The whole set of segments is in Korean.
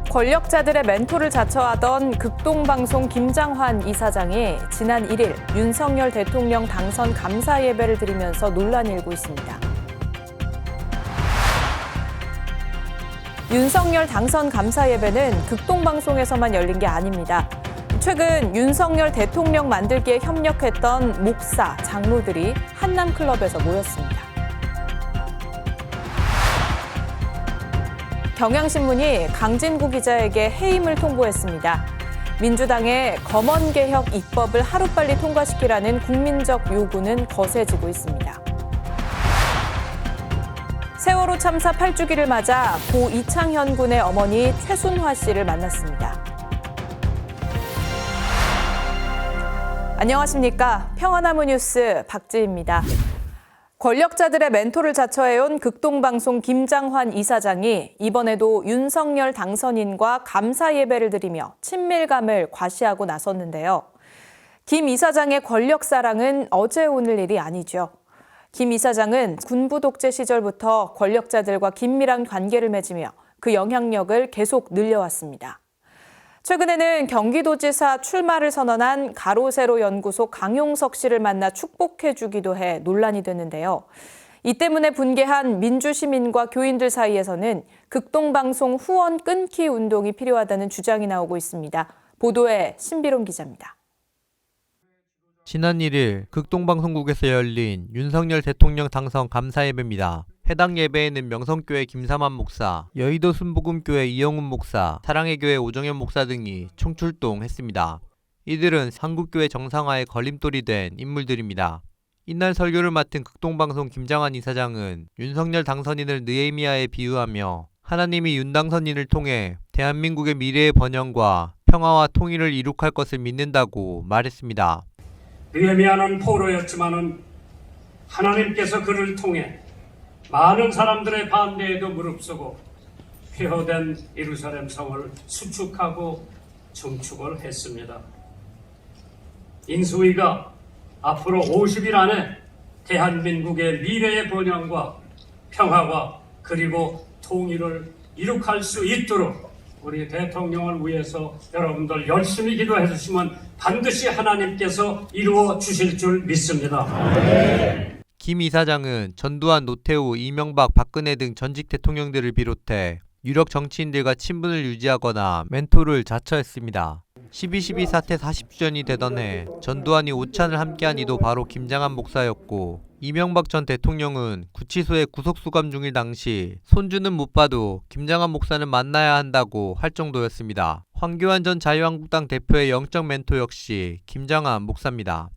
권력자들의 멘토를 자처하던 극동방송 김장환 이사장이 지난 1일 윤석열 대통령 당선 감사 예배를 드리면서 논란이 일고 있습니다. 윤석열 당선 감사 예배는 극동방송에서만 열린 게 아닙니다. 최근 윤석열 대통령 만들기에 협력했던 목사, 장로들이 한남클럽에서 모였습니다. 경향신문이 강진구 기자에게 해임을 통보했습니다. 민주당의 검언개혁 입법을 하루빨리 통과시키라는 국민적 요구는 거세지고 있습니다. 세월호 참사 8주기를 맞아 고 이창현 군의 어머니 최순화 씨를 만났습니다. 안녕하십니까. 평화나무 뉴스 박지희입니다. 권력자들의 멘토를 자처해온 극동방송 김장환 이사장이 이번에도 윤석열 당선인과 감사 예배를 드리며 친밀감을 과시하고 나섰는데요. 김 이사장의 권력 사랑은 어제 오늘 일이 아니죠. 김 이사장은 군부 독재 시절부터 권력자들과 긴밀한 관계를 맺으며 그 영향력을 계속 늘려왔습니다. 최근에는 경기도지사 출마를 선언한 가로세로 연구소 강용석 씨를 만나 축복해주기도 해 논란이 됐는데요. 이 때문에 분개한 민주시민과 교인들 사이에서는 극동방송 후원 끊기 운동이 필요하다는 주장이 나오고 있습니다. 보도에 신비론 기자입니다. 지난 1일 극동방송국에서 열린 윤석열 대통령 당선 감사 예배입니다. 해당 예배에는 명성교회 김삼환 목사, 여의도 순복음교회 이영훈 목사, 사랑의 교회 오정현 목사 등이 총출동했습니다. 이들은 한국교회 정상화에 걸림돌이 된 인물들입니다. 이날 설교를 맡은 극동방송 김장환 이사장은 윤석열 당선인을 느헤미야에 비유하며 하나님이 윤 당선인을 통해 대한민국의 미래의 번영과 평화와 통일을 이룩할 것을 믿는다고 말했습니다. 느헤미야는 포로였지만은 하나님께서 그를 통해 많은 사람들의 반대에도 무릅쓰고 폐허된 예루살렘 성을 수축하고 증축을 했습니다. 인수위가 앞으로 50일 안에 대한민국의 미래의 번영과 평화와 그리고 통일을 이룩할 수 있도록 우리 대통령을 위해서 여러분들 열심히 기도해 주시면 반드시 하나님께서 이루어 주실 줄 믿습니다. 김 이사장은 전두환, 노태우, 이명박, 박근혜 등 전직 대통령들을 비롯해 유력 정치인들과 친분을 유지하거나 멘토를 자처했습니다. 12.12 사태 40주년이 되던 해 전두환이 오찬을 함께한 이도 바로 김장환 목사였고, 이명박 전 대통령은 구치소에 구속수감 중일 당시 손주는 못 봐도 김장환 목사는 만나야 한다고 할 정도였습니다. 황교안 전 자유한국당 대표의 영적 멘토 역시 김장환 목사입니다.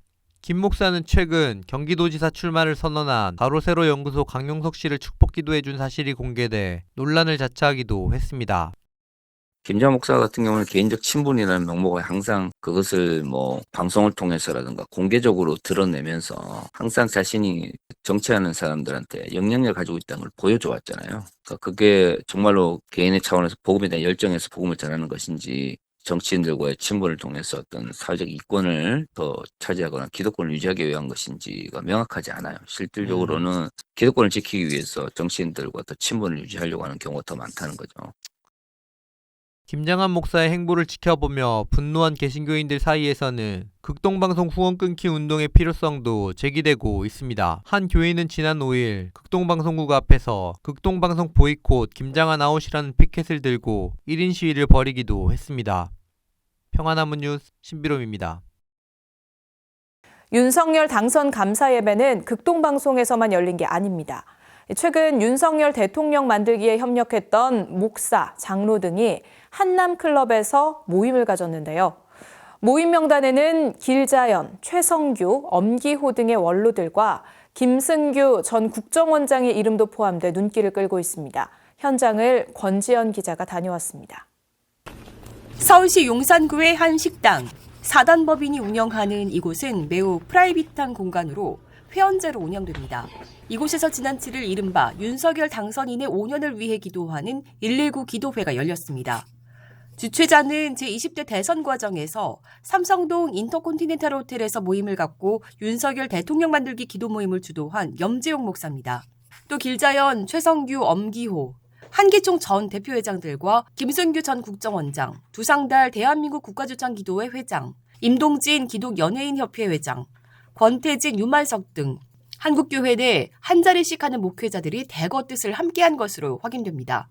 김 목사는 최근 경기도지사 출마를 선언한 가로세로 연구소 강용석 씨를 축복 기도해준 사실이 공개돼 논란을 자초하기도 했습니다. 김장환 목사 같은 경우는 개인적 친분이라는 명목을 항상 그것을 방송을 통해서라든가 공개적으로 드러내면서 항상 자신이 정치하는 사람들한테 영향력을 가지고 있다는 걸 보여줘 왔잖아요. 그러니까 그게 정말로 개인의 차원에서 복음에 대한 열정에서 복음을 전하는 것인지 정치인들과의 친분을 통해서 어떤 사회적 이권을 더 차지하거나 기득권을 유지하기 위한 것인지가 명확하지 않아요. 실질적으로는 기득권을 지키기 위해서 정치인들과 더 친분을 유지하려고 하는 경우가 더 많다는 거죠. 김장환 목사의 행보를 지켜보며 분노한 개신교인들 사이에서는 극동방송 후원 끊기 운동의 필요성도 제기되고 있습니다. 한 교인은 지난 5일 극동방송국 앞에서 극동방송 보이콧 김장환 아웃이라는 피켓을 들고 1인 시위를 벌이기도 했습니다. 평화나무 뉴스 신비롬입니다. 윤석열 당선 감사 예배는 극동방송에서만 열린 게 아닙니다. 최근 윤석열 대통령 만들기에 협력했던 목사, 장로 등이 한남클럽에서 모임을 가졌는데요. 모임 명단에는 길자연, 최성규, 엄기호 등의 원로들과 김승규 전 국정원장의 이름도 포함돼 눈길을 끌고 있습니다. 현장을 권지연 기자가 다녀왔습니다. 서울시 용산구의 한 식당. 사단법인이 운영하는 이곳은 매우 프라이빗한 공간으로 회원제로 운영됩니다. 이곳에서 지난 7일 이른바 윤석열 당선인의 5년을 위해 기도하는 119 기도회가 열렸습니다. 주최자는 제20대 대선 과정에서 삼성동 인터콘티넨탈 호텔에서 모임을 갖고 윤석열 대통령 만들기 기도 모임을 주도한 염재용 목사입니다. 또 길자연, 최성규, 엄기호, 한기총 전 대표회장들과 김승규 전 국정원장, 두상달 대한민국 국가주창기도회 회장, 임동진 기독연예인협회 회장, 권태진, 유만석 등 한국교회 내 한 자리씩 하는 목회자들이 대거 뜻을 함께한 것으로 확인됩니다.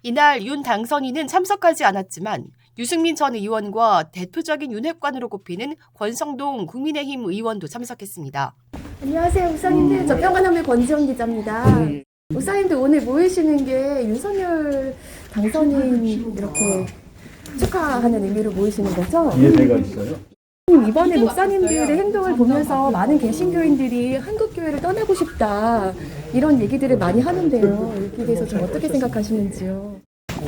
이날 윤 당선인은 참석하지 않았지만 유승민 전 의원과 대표적인 윤핵관으로 꼽히는 권성동 국민의힘 의원도 참석했습니다. 안녕하세요, 목사님들. 저 평안함의 권지원 기자입니다. 목사님들 오늘 모이시는 게 윤석열 당선인 이렇게 축하하는 의미로 모이시는 거죠? 예배가 있어요? 이번에 목사님들의 행동을 보면서 많은 개신교인들이 한국교회를 떠나고 싶다 이런 얘기들을 많이 하는데요. 여기에 대해서 좀 어떻게 생각하시는지요?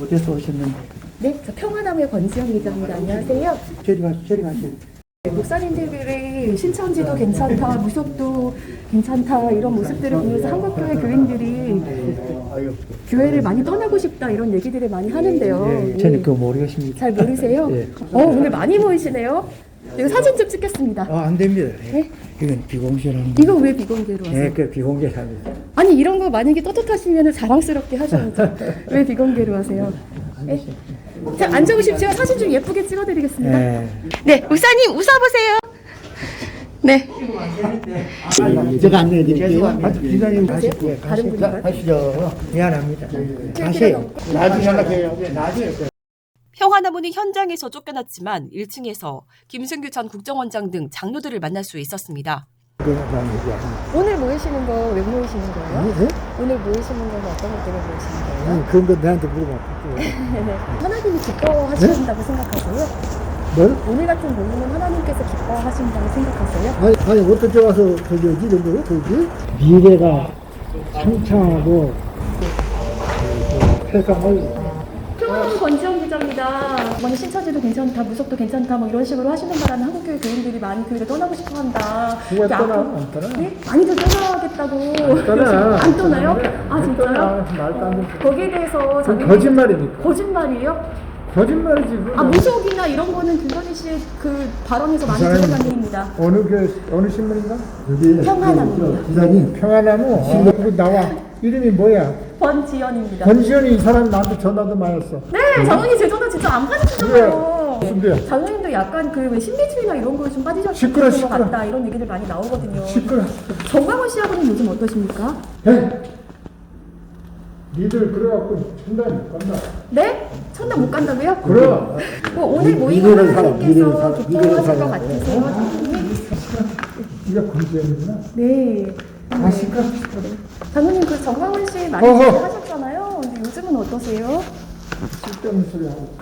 어디서 오셨는데? 네, 저 평안함의 권지원 기자입니다. 안녕하세요. 저리 가시죠. 목사님들이 신천지도 괜찮다, 무속도 괜찮다 이런 모습들을 보면서 한국교회 교인들이 교회를 많이 떠나고 싶다 이런 얘기들을 많이 하는데요. 저는 그거 모르겠습니다. 잘 모르세요? 예. 오늘 많이 모이시네요. 이거 사진 좀 찍겠습니다. 안 됩니다. 네? 이건 비공개라는 거. 이거 왜 비공개로 하세요? 예, 그 비공개랍니다. 아니 이런 거 만약에 떳떳하시면 자랑스럽게 하셔야죠. 왜 비공개로 하세요? 네? 자, 앉아보십시오. 사진 좀 예쁘게 찍어드리겠습니다. 네, 목사님 웃어보세요. 네. 제가 안내해드릴게요. 기자님 가시고요. 다른 분인가요? 가시죠. 미안합니다. 가세요. 나중에 연락해요. 나중에. 평화나무는 현장에서 쫓겨났지만 1층에서 김승규 전 국정원장 등 장로들을 만날 수 있었습니다. 오늘 모이시는 거 왜 모이시는 거예요? 네? 오늘 모이시는 거는 어떤 것 때문에 모이시는 거예요? 그런 거 내한테 물어봐. 하나님이 기뻐하신다고 생각하세요? 뭘? 오늘 같은 모임은 하나님께서 기뻐하신다고 생각하세요? 아니 어떻게 와서 저기 어디 이런 거요? 저기 미래가 창창하고 쾌감을 평안한 권지원 기자입니다. 뭐 신천지도 괜찮다, 무속도 괜찮다, 뭐 이런 식으로 하시는 바람에 한국교회 교인들이 많이 교회를 떠나고 싶어한다. 누가 이게 떠나? 앞으로- 안 떠나? 네? 많이들 떠나겠다고. 떠나. 안 떠나요? 아 진짜요? 말도 안 돼. 거기에 대해서 자기 거짓말이니까. 거짓말이에요? 거짓말이지. 그건. 아 무속이나 이런 거는 김건희 씨의 그 발언에서 많이 사람이- 들어간 일입니다. 어느 신문인가? 평안함입니다. 기자님 평안하무 그 나와 이름이 뭐야? 권지연입니다. 권지현이 이 사람 나한테 전화도 많이 했어. 네, 장로님 제 전화 진짜 안 받으시잖아요. 무슨 데야? 장로님도 약간 그 신비주의나 이런 거에 좀 시끄러, 빠지셨던 것 시끄러. 같다 이런 얘기들 많이 나오거든요. 시끄러. 정광훈 씨하고는 요즘 어떠십니까? 니들 그래갖고 천단 건다. 네? 천당 못 간다고요? 그럼. 오늘 모임은 미래를 살아, 미래를 하나님께서 살아, 미래를 기뻐하실 것 살아. 같으세요, 장로님? 네가 권지현이구나. 네. 아 시끄러. 장로님 그 정광훈 씨 많이 어허. 하셨잖아요. 근데 요즘은 어떠세요? 쓸데없는 소리 하고.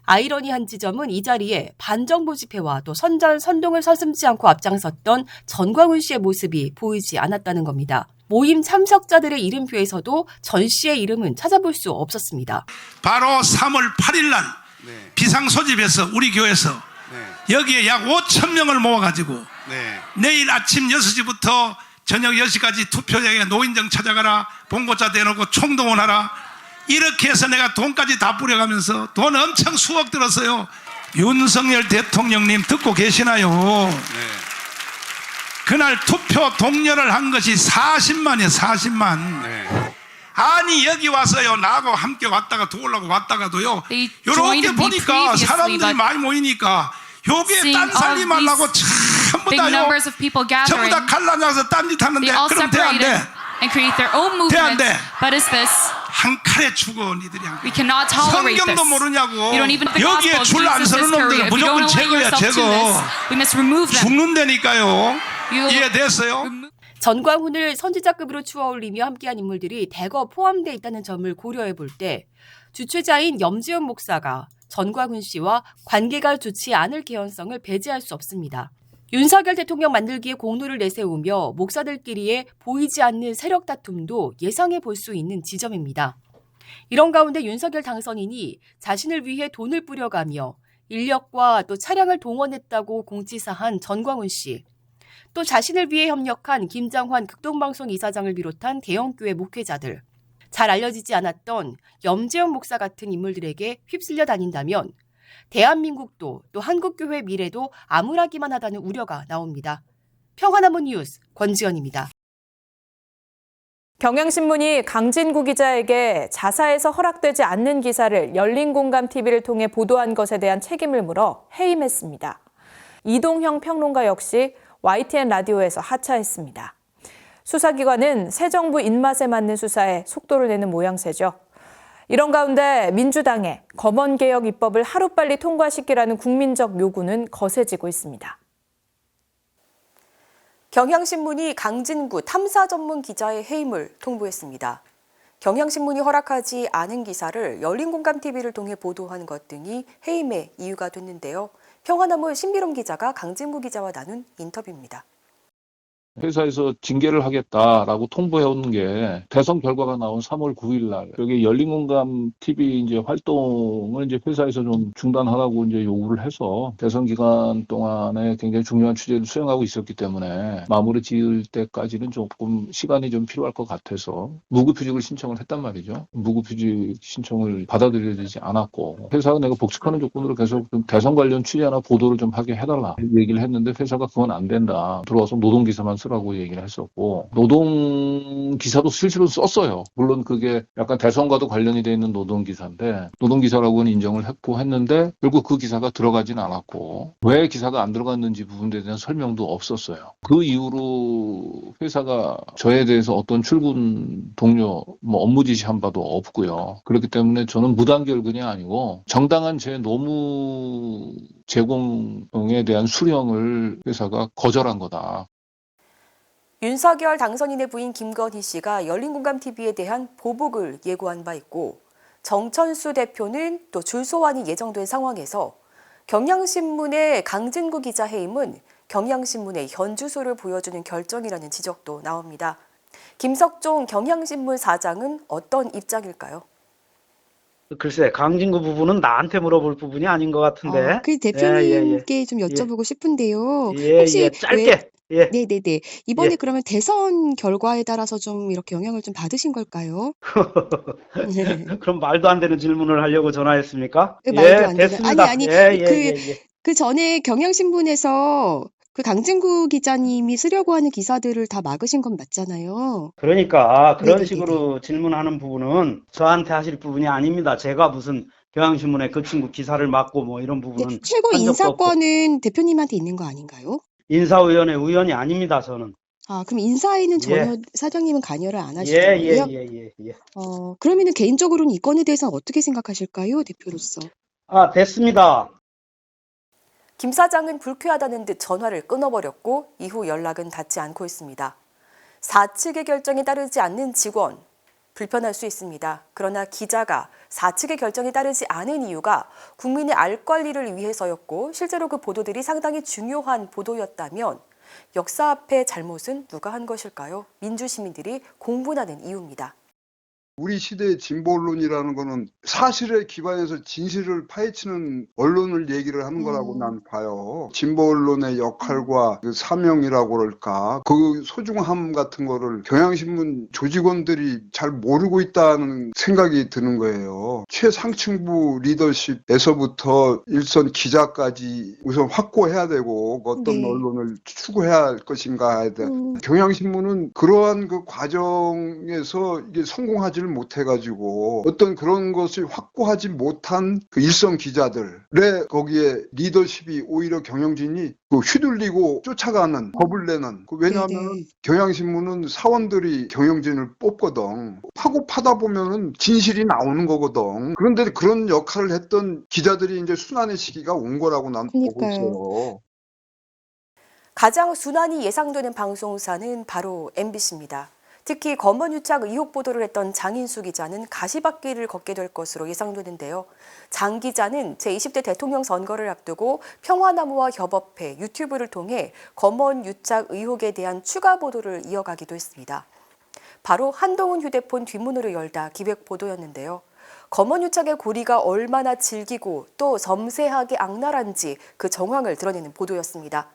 아이러니한 지점은 이 자리에 반정부 집회와 또 선동을 서슴지 않고 앞장섰던 전광훈 씨의 모습이 보이지 않았다는 겁니다. 모임 참석자들의 이름표에서도 전 씨의 이름은 찾아볼 수 없었습니다. 바로 3월 8일 날 비상소집에서 우리 교회에서 여기에 약 5천 명을 모아가지고 내일 아침 6시부터 저녁 10시까지 투표장에 노인정 찾아가라, 봉고차 대놓고 총동원하라, 이렇게 해서 내가 돈까지 다 뿌려가면서 돈 엄청 수억 들었어요. 윤석열 대통령님 듣고 계시나요? 그날 투표 동료를 한 것이 40만이에요. 40만. 아니 여기 와서요, 나하고 함께 왔다가 도우려고 왔다가도요, They 요렇게 joined me 보니까 previously, 사람들이 but 많이 모이니까 요게 seeing 딴 살림 all 하려고 these 전부 big 다요, numbers of people 전부 gathering, 다 갈라져서 딴짓 하는데 they all 그럼 돼 안 separated 돼? and create their own 돼, 안 movement. 돼? But is this? 한 칼에 죽어 니들이 한 칼에. We cannot tolerate 성경도 this. 모르냐고. You don't even know the 여기에 gospel of 줄 안 Jesus 서는 is Korea. 놈들은 If you 무조건 don't relate 제거야, yourself to 제거. this, we must remove them. 죽는다니까요. You- 이해됐어요? 전광훈을 선지자급으로 추어올리며 함께한 인물들이 대거 포함되어 있다는 점을 고려해 볼 때 주최자인 염지연 목사가 전광훈 씨와 관계가 좋지 않을 개연성을 배제할 수 없습니다. 윤석열 대통령 만들기에 공로를 내세우며 목사들끼리의 보이지 않는 세력 다툼도 예상해 볼 수 있는 지점입니다. 이런 가운데 윤석열 당선인이 자신을 위해 돈을 뿌려가며 인력과 또 차량을 동원했다고 공지사한 전광훈 씨, 또 자신을 위해 협력한 김장환 극동방송 이사장을 비롯한 대형교회 목회자들, 잘 알려지지 않았던 염재영 목사 같은 인물들에게 휩쓸려 다닌다면 대한민국도 또 한국교회 미래도 암울하기만 하다는 우려가 나옵니다. 평화나무 뉴스 권지연입니다. 경향신문이 강진구 기자에게 자사에서 허락되지 않는 기사를 열린공감TV를 통해 보도한 것에 대한 책임을 물어 해임했습니다. 이동형 평론가 역시 YTN 라디오에서 하차했습니다. 수사기관은 새 정부 입맛에 맞는 수사에 속도를 내는 모양새죠. 이런 가운데 민주당의 검언개혁 입법을 하루빨리 통과시키라는 국민적 요구는 거세지고 있습니다. 경향신문이 강진구 탐사 전문 기자의 해임을 통보했습니다. 경향신문이 허락하지 않은 기사를 열린공감TV를 통해 보도한 것 등이 해임의 이유가 됐는데요. 평화나무 신비롬 기자가 강진구 기자와 나눈 인터뷰입니다. 회사에서 징계를 하겠다라고 통보해오는 게 대선 결과가 나온 3월 9일 날 여기 열린공감TV 이제 활동을 이제 회사에서 좀 중단하라고 이제 요구를 해서 대선 기간 동안에 굉장히 중요한 취재를 수행하고 있었기 때문에 마무리 지을 때까지는 조금 시간이 좀 필요할 것 같아서 무급휴직을 신청을 했단 말이죠. 무급휴직 신청을 받아들여지지 않았고 회사가 내가 복직하는 조건으로 계속 좀 대선 관련 취재나 보도를 좀 하게 해달라 얘기를 했는데 회사가 그건 안 된다. 들어와서 노동기사만 쓰라고 얘기를 했었고 노동 기사도 실제로 썼어요. 물론 그게 약간 대선과도 관련이 돼 있는 노동 기사인데 노동 기사라고는 인정을 했고 했는데 결국 그 기사가 들어가진 않았고 왜 기사가 안 들어갔는지 부분에 대한 설명도 없었어요. 그 이후로 회사가 저에 대해서 어떤 출근 동료 업무 지시한 바도 없고요. 그렇기 때문에 저는 무단결근이 아니고 정당한 제 노무 제공에 대한 수령을 회사가 거절한 거다. 윤석열 당선인의 부인 김건희 씨가 열린공감TV에 대한 보복을 예고한 바 있고 정천수 대표는 또 줄소환이 예정된 상황에서 경향신문의 강진구 기자 해임은 경향신문의 현 주소를 보여주는 결정이라는 지적도 나옵니다. 김석종 경향신문 사장은 어떤 입장일까요? 글쎄, 강진구 부분은 나한테 물어볼 부분이 아닌 것 같은데. 그 대표님께 좀 여쭤보고 싶은데요. 예, 혹시 예, 짧게. 예. 네네네. 이번에 예. 그러면 대선 결과에 따라서 좀 이렇게 영향을 좀 받으신 걸까요? 네. 그럼 말도 안 되는 질문을 하려고 전화했습니까? 그 말도 안 되는. 됐습니다. 아니, 예. 그 전에 경향신문에서 그 강진구 기자님이 쓰려고 하는 기사들을 다 막으신 건 맞잖아요. 그러니까 그런 네네네네. 식으로 질문하는 부분은 저한테 하실 부분이 아닙니다. 제가 무슨 경향신문에 그 친구 기사를 막고 뭐 이런 부분은 네, 최고 한 적도 없고. 인사권은 대표님한테 있는 거 아닌가요? 인사위원회 의원이 아닙니다, 저는. 아, 그럼 인사에는 전혀 예. 사장님은 관여를 안 하시는 거예요? 예. 그러면은 개인적으로는 이 건에 대해서는 어떻게 생각하실까요, 대표로서? 됐습니다. 김 사장은 불쾌하다는 듯 전화를 끊어버렸고 이후 연락은 닿지 않고 있습니다. 사측의 결정에 따르지 않는 직원, 불편할 수 있습니다. 그러나 기자가 사측의 결정에 따르지 않은 이유가 국민의 알 권리를 위해서였고 실제로 그 보도들이 상당히 중요한 보도였다면 역사 앞에 잘못은 누가 한 것일까요? 민주시민들이 공분하는 이유입니다. 우리 시대의 진보 언론이라는 거는 사실에 기반해서 진실을 파헤치는 언론을 얘기를 하는 거라고 난 봐요. 진보 언론의 역할과 그 사명이라고 그럴까, 그 소중함 같은 거를 경향신문 조직원들이 잘 모르고 있다는 생각이 드는 거예요. 최상층부 리더십에서부터 일선 기자까지 우선 확고해야 되고 어떤 네. 언론을 추구해야 할 것인가에 대한 경향신문은 그러한 그 과정에서 이게 성공하지 못해가지고 어떤 그런 것을 확고하지 못한 그 일선 기자들의 거기에 리더십이 오히려 경영진이 그 휘둘리고 쫓아가는 겁을 내는 왜냐하면 경향신문은 사원들이 경영진을 뽑거든. 파고 파다 보면은 진실이 나오는 거거든. 그런데 그런 역할을 했던 기자들이 이제 순환의 시기가 온 거라고 난 보고 있어요. 가장 순환이 예상되는 방송사는 바로 MBC입니다. 특히 검언유착 의혹 보도를 했던 장인수 기자는 가시밭길을 걷게 될 것으로 예상되는데요. 장 기자는 제20대 대통령 선거를 앞두고 평화나무와 협업해 유튜브를 통해 검언유착 의혹에 대한 추가 보도를 이어가기도 했습니다. 바로 한동훈 휴대폰 뒷문으로 열다 기획 보도였는데요. 검언유착의 고리가 얼마나 질기고 또 섬세하게 악랄한지 그 정황을 드러내는 보도였습니다.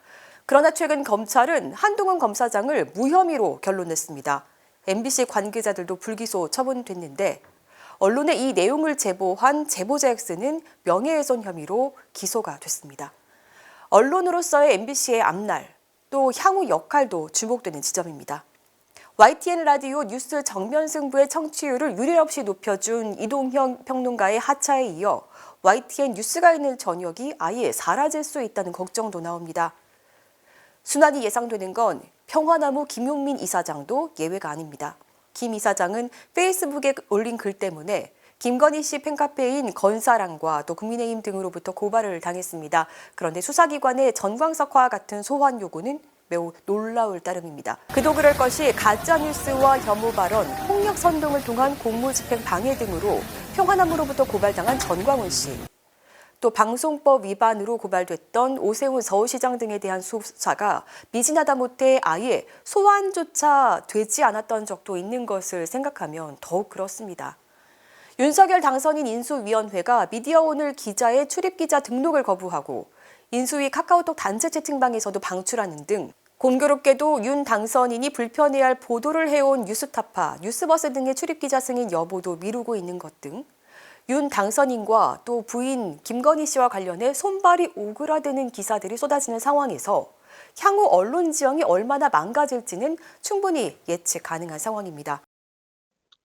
그러나 최근 검찰은 한동훈 검사장을 무혐의로 결론냈습니다. MBC 관계자들도 불기소 처분됐는데 언론에 이 내용을 제보한 제보자 X는 명예훼손 혐의로 기소가 됐습니다. 언론으로서의 MBC의 앞날 또 향후 역할도 주목되는 지점입니다. YTN 라디오 뉴스 정면 승부의 청취율을 유례없이 높여준 이동형 평론가의 하차에 이어 YTN 뉴스가 있는 저녁이 아예 사라질 수 있다는 걱정도 나옵니다. 순환이 예상되는 건 평화나무 김용민 이사장도 예외가 아닙니다. 김 이사장은 페이스북에 올린 글 때문에 김건희 씨 팬카페인 건사랑과 또 국민의힘 등으로부터 고발을 당했습니다. 그런데 수사기관의 전광석화와 같은 소환 요구는 매우 놀라울 따름입니다. 그도 그럴 것이 가짜뉴스와 혐오 발언, 폭력 선동을 통한 공무집행 방해 등으로 평화나무로부터 고발당한 전광훈 씨. 또 방송법 위반으로 고발됐던 오세훈 서울시장 등에 대한 수사가 미진하다 못해 아예 소환조차 되지 않았던 적도 있는 것을 생각하면 더욱 그렇습니다. 윤석열 당선인 인수위원회가 미디어오늘 기자의 출입기자 등록을 거부하고 인수위 카카오톡 단체 채팅방에서도 방출하는 등 공교롭게도 윤 당선인이 불편해할 보도를 해온 뉴스타파, 뉴스버스 등의 출입기자 승인 여부도 미루고 있는 것 등 윤 당선인과 또 부인 김건희 씨와 관련해 손발이 오그라드는 기사들이 쏟아지는 상황에서 향후 언론 지형이 얼마나 망가질지는 충분히 예측 가능한 상황입니다.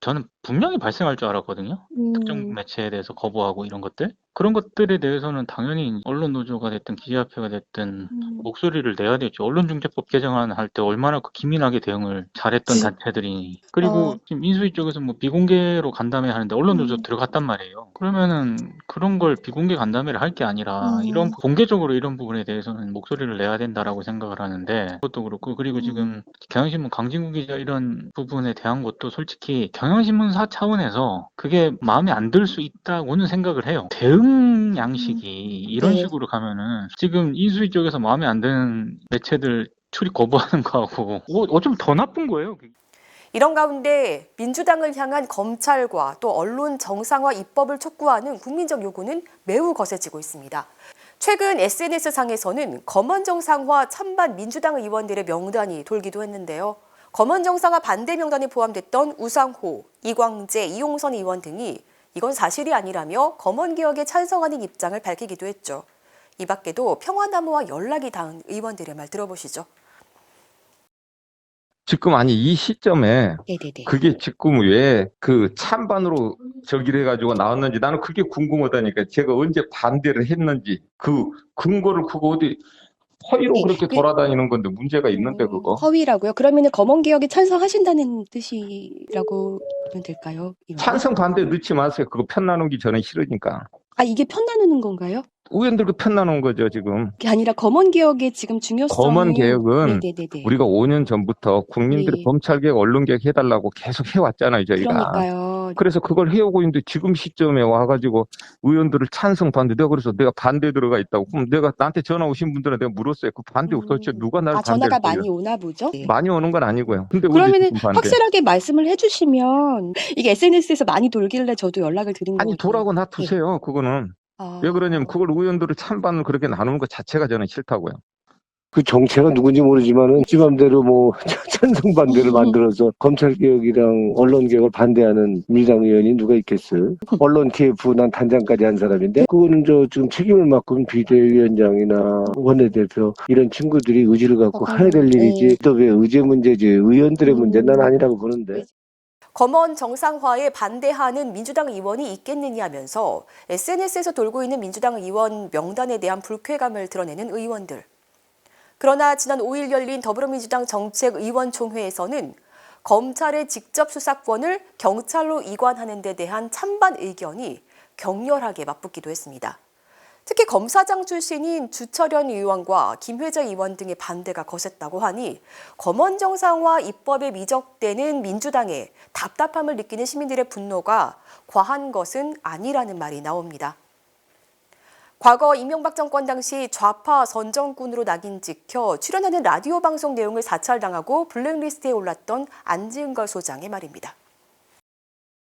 저는 분명히 발생할 줄 알았거든요. 특정 매체에 대해서 거부하고 이런 것들. 그런 것들에 대해서는 당연히 언론노조가 됐든 기자협회가 됐든 목소리를 내야 되죠. 언론중재법 개정안 할 때 얼마나 기민하게 대응을 잘했던 단체들이. 그리고 지금 인수위 쪽에서 뭐 비공개로 간담회 하는데 언론노조 들어갔단 말이에요. 그러면은 그런 걸 비공개 간담회를 할 게 아니라 이런 공개적으로 이런 부분에 대해서는 목소리를 내야 된다라고 생각을 하는데 그것도 그렇고 그리고 지금 경향신문 강진구 기자 이런 부분에 대한 것도 솔직히 경향신문사 차원에서 그게 마음에 안 들 수 있다고는 생각을 해요. 대응 양식이 이런 식으로 가면은 지금 인수위 쪽에서 마음에 안 드는 매체들 출입 거부하는 거하고 어쩌면 더 나쁜 거예요. 이런 가운데 민주당을 향한 검찰과 또 언론 정상화 입법을 촉구하는 국민적 요구는 매우 거세지고 있습니다. 최근 SNS상에서는 검언정상화 찬반 민주당 의원들의 명단이 돌기도 했는데요. 검언정상화 반대 명단에 포함됐던 우상호, 이광재, 이용선 의원 등이 이건 사실이 아니라며 검언개혁에 찬성하는 입장을 밝히기도 했죠. 이 밖에도 평화나무와 연락이 닿은 의원들의 말 들어보시죠. 지금 아니 이 시점에 그게 지금 왜 그 찬반으로 저기를 해가지고 나왔는지 나는 그게 궁금하다니까. 제가 언제 반대를 했는지 그 근거를 그거 어디 허위로 그렇게 돌아다니는 건데 문제가 있는데 그거. 허위라고요? 그러면은 검언개혁에 찬성하신다는 뜻이라고 보면 될까요? 찬성 반대 넣지 마세요. 그거 편 나누기 전에 싫으니까. 아, 이게 편 나누는 건가요? 의원들도 편 나누는 거죠 지금. 그게 아니라 검언개혁의 지금 중요성을. 검언개혁은 우리가 5년 전부터 국민들이 검찰개혁, 언론개혁 해달라고 계속 해왔잖아요 저희가. 그러니까요. 그래서 그걸 해오고 있는데 지금 시점에 와가지고 의원들을 찬성 반대. 내가 반대 들어가 있다고. 그럼 내가 나한테 전화 오신 분들은 내가 물었어요. 그 반대 도대체 누가 나를 반대를 전화가 많이 오나 보죠? 많이 오는 건 아니고요. 근데 그러면은 확실하게 말씀을 해주시면 이게 SNS에서 많이 돌길래 저도 연락을 드린 거예요. 아니 돌아고 놔두세요. 그거는. 왜 그러냐면 그걸 의원들을 찬반을 그렇게 나누는 것 자체가 저는 싫다고요. 그 정체가 누군지 모르지만은 지 맘대로 뭐 찬성 반대를 만들어서 검찰개혁이랑 언론개혁을 반대하는 민주당 의원이 누가 있겠어요? 언론 KF 난 단장까지 한 사람인데 그거는 저 지금 책임을 맡고 있는 비대위원장이나 원내대표 이런 친구들이 의지를 갖고 해야 될 일이지 또 왜 의제 문제지 의원들의 문제는 난 아니라고 보는데. 검언 정상화에 반대하는 민주당 의원이 있겠느냐면서 SNS에서 돌고 있는 민주당 의원 명단에 대한 불쾌감을 드러내는 의원들. 그러나 지난 5일 열린 더불어민주당 정책의원총회에서는 검찰의 직접 수사권을 경찰로 이관하는 데 대한 찬반 의견이 격렬하게 맞붙기도 했습니다. 특히 검사장 출신인 주철현 의원과 김회자 의원 등의 반대가 거셌다고 하니 검언정상화 입법에 미적되는 민주당에 답답함을 느끼는 시민들의 분노가 과한 것은 아니라는 말이 나옵니다. 과거 이명박 정권 당시 좌파 선정꾼으로 낙인 찍혀 출연하는 라디오 방송 내용을 사찰당하고 블랙리스트에 올랐던 안진걸 소장의 말입니다.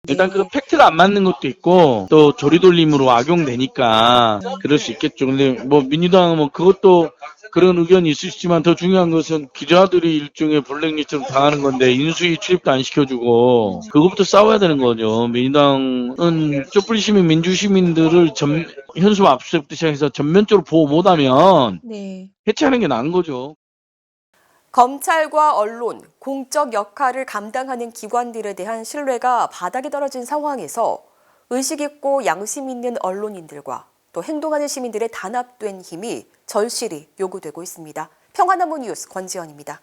일단 그 팩트가 안 맞는 것도 있고 또 조리돌림으로 악용되니까 그럴 수 있겠죠. 근데 뭐 민주당은 뭐 그것도 그런 의견이 있을 수 있지만 더 중요한 것은 기자들이 일종의 블랙리스트로 당하는 건데 인수위 출입도 안 시켜주고 그것부터 싸워야 되는 거죠. 민주당은 촛불 시민, 민주 시민들을 현수막 압수수색부터 시작해서 전면적으로 보호 못하면 해체하는 게 나은 거죠. 검찰과 언론, 공적 역할을 감당하는 기관들에 대한 신뢰가 바닥에 떨어진 상황에서 의식 있고 양심 있는 언론인들과 또 행동하는 시민들의 단합된 힘이 절실히 요구되고 있습니다. 평화나무 뉴스 권지연입니다.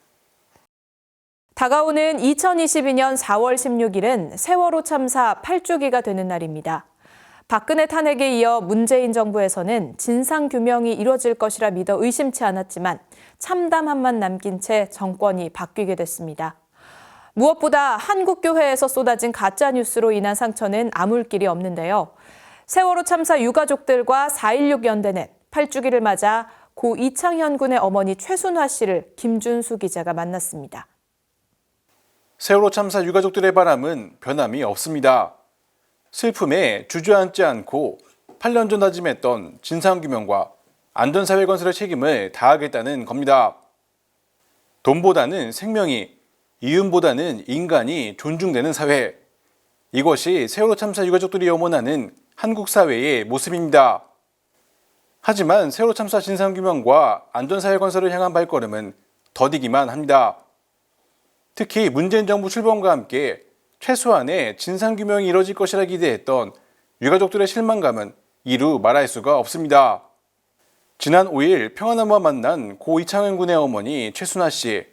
다가오는 2022년 4월 16일은 세월호 참사 8주기가 되는 날입니다. 박근혜 탄핵에 이어 문재인 정부에서는 진상규명이 이뤄질 것이라 믿어 의심치 않았지만 참담함만 남긴 채 정권이 바뀌게 됐습니다. 무엇보다 한국교회에서 쏟아진 가짜뉴스로 인한 상처는 아물 길이 없는데요. 세월호 참사 유가족들과 4.16 연대는 8주기를 맞아 고 이창현 군의 어머니 최순화 씨를 김준수 기자가 만났습니다. 세월호 참사 유가족들의 바람은 변함이 없습니다. 슬픔에 주저앉지 않고 8년 전 다짐했던 진상규명과 안전사회 건설의 책임을 다하겠다는 겁니다. 돈보다는 생명이, 이윤보다는 인간이 존중되는 사회. 이것이 세월호 참사 유가족들이 염원하는 한국 사회의 모습입니다. 하지만 세월호 참사 진상규명과 안전사회 건설을 향한 발걸음은 더디기만 합니다. 특히 문재인 정부 출범과 함께 최소한의 진상규명이 이뤄질 것이라 기대했던 유가족들의 실망감은 이루 말할 수가 없습니다. 지난 5일 평화나무와 만난 고 이창현 군의 어머니 최순화 씨.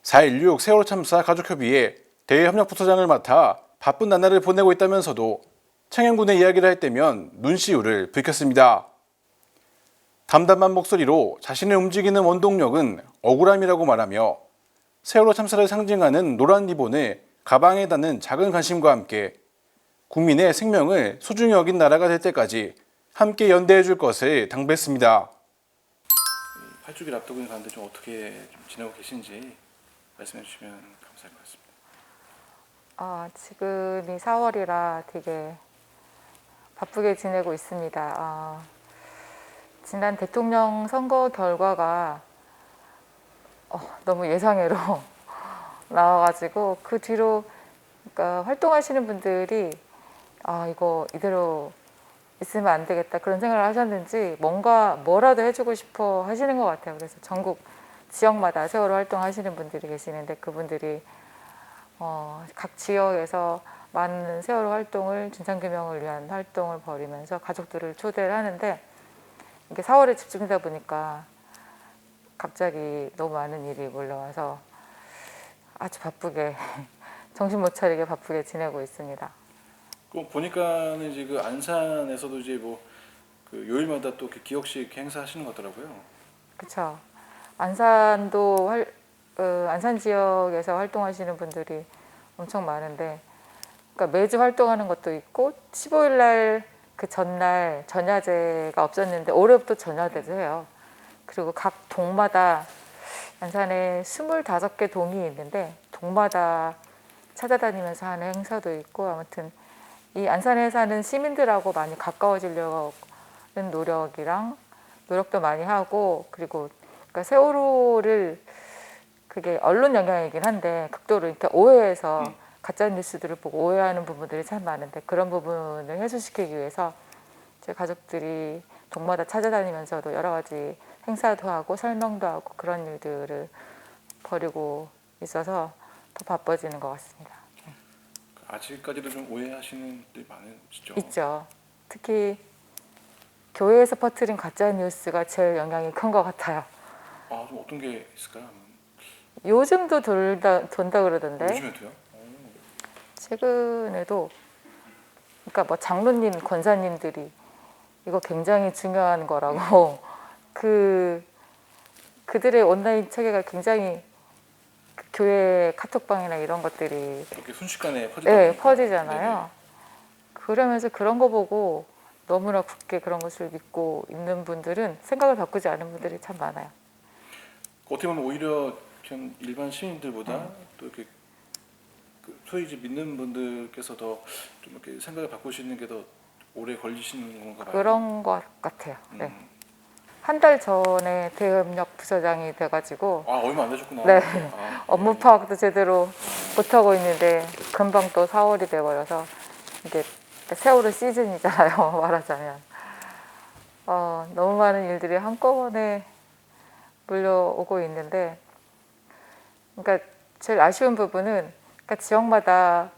4.16 세월호 참사 가족협의회 대외협력부서장을 맡아 바쁜 나날을 보내고 있다면서도 창현 군의 이야기를 할 때면 눈시울을 붉혔습니다. 담담한 목소리로 자신을 움직이는 원동력은 억울함이라고 말하며 세월호 참사를 상징하는 노란 리본을 가방에 다는 작은 관심과 함께 국민의 생명을 소중히 여긴 나라가 될 때까지 함께 연대해 줄 것을 당부했습니다. 8주기를 앞두고 있는 가운데 좀 어떻게 좀 지내고 계신지 말씀해 주시면 감사할 것 같습니다. 지금이 4월이라 되게 바쁘게 지내고 있습니다. 지난 대통령 선거 결과가 너무 예상외로 나와가지고 그 뒤로 그러니까 활동하시는 분들이 이거 이대로 있으면 안 되겠다 그런 생각을 하셨는지 뭐라도 해주고 싶어 하시는 것 같아요. 그래서 전국 지역마다 세월호 활동하시는 분들이 계시는데 그분들이 각 지역에서 많은 세월호 활동을 진상규명을 위한 활동을 벌이면서 가족들을 초대를 하는데 이게 4월에 집중되다 보니까 갑자기 너무 많은 일이 몰려와서 아주 바쁘게 정신 못 차리게 바쁘게 지내고 있습니다. 보니까는 이제 그 안산에서도 이제 그 요일마다 또 기억식 행사하시는 것 같더라고요. 그렇죠. 안산도 안산 지역에서 활동하시는 분들이 엄청 많은데, 그러니까 매주 활동하는 것도 있고 15일 날 그 전날 전야제가 없었는데 올해부터 전야제도 해요. 그리고 각 동마다 안산에 25개 동이 있는데 동마다 찾아다니면서 하는 행사도 있고 아무튼 이 안산에 사는 시민들하고 많이 가까워지려는 노력도 많이 하고 그리고 그러니까 세월호를 그게 언론 영향이긴 한데 극도로 이렇게 오해해서 가짜 뉴스들을 보고 오해하는 부분들이 참 많은데 그런 부분을 해소시키기 위해서 제 가족들이 동마다 찾아다니면서도 여러 가지 행사도 하고 설명도 하고 그런 일들을 벌이고 있어서 더 바빠지는 것 같습니다. 아직까지도 좀 오해하시는 분들이 많으시죠? 있죠. 특히 교회에서 퍼뜨린 가짜 뉴스가 제일 영향이 큰 것 같아요. 좀 어떤 게 있을까요? 요즘도 돈다 그러던데. 요즘에도요? 최근에도 그러니까 뭐 장로님, 권사님들이 이거 굉장히 중요한 거라고 그들의 온라인 체계가 굉장히 교회 카톡방이나 이런 것들이 이렇게 순식간에 퍼지잖아요. 네네. 그러면서 그런 거 보고 너무나 굳게 그런 것을 믿고 있는 분들은 생각을 바꾸지 않은 분들이 참 많아요. 어떻게 보면 오히려 좀 일반 시민들보다 또 이렇게 소위 이제 믿는 분들께서 더 좀 이렇게 생각을 바꾸시는 게 더 오래 걸리시는 건가 봐요. 그런 것 같아요. 네. 한 달 전에 대협력 부서장이 돼가지고 얼마 안 되셨구나. 네. 업무 파악도 제대로 못하고 있는데 금방 또 4월이 돼버려서 이게 세월호 시즌이잖아요. 말하자면 너무 많은 일들이 한꺼번에 몰려오고 있는데 그러니까 제일 아쉬운 부분은 그러니까 지역마다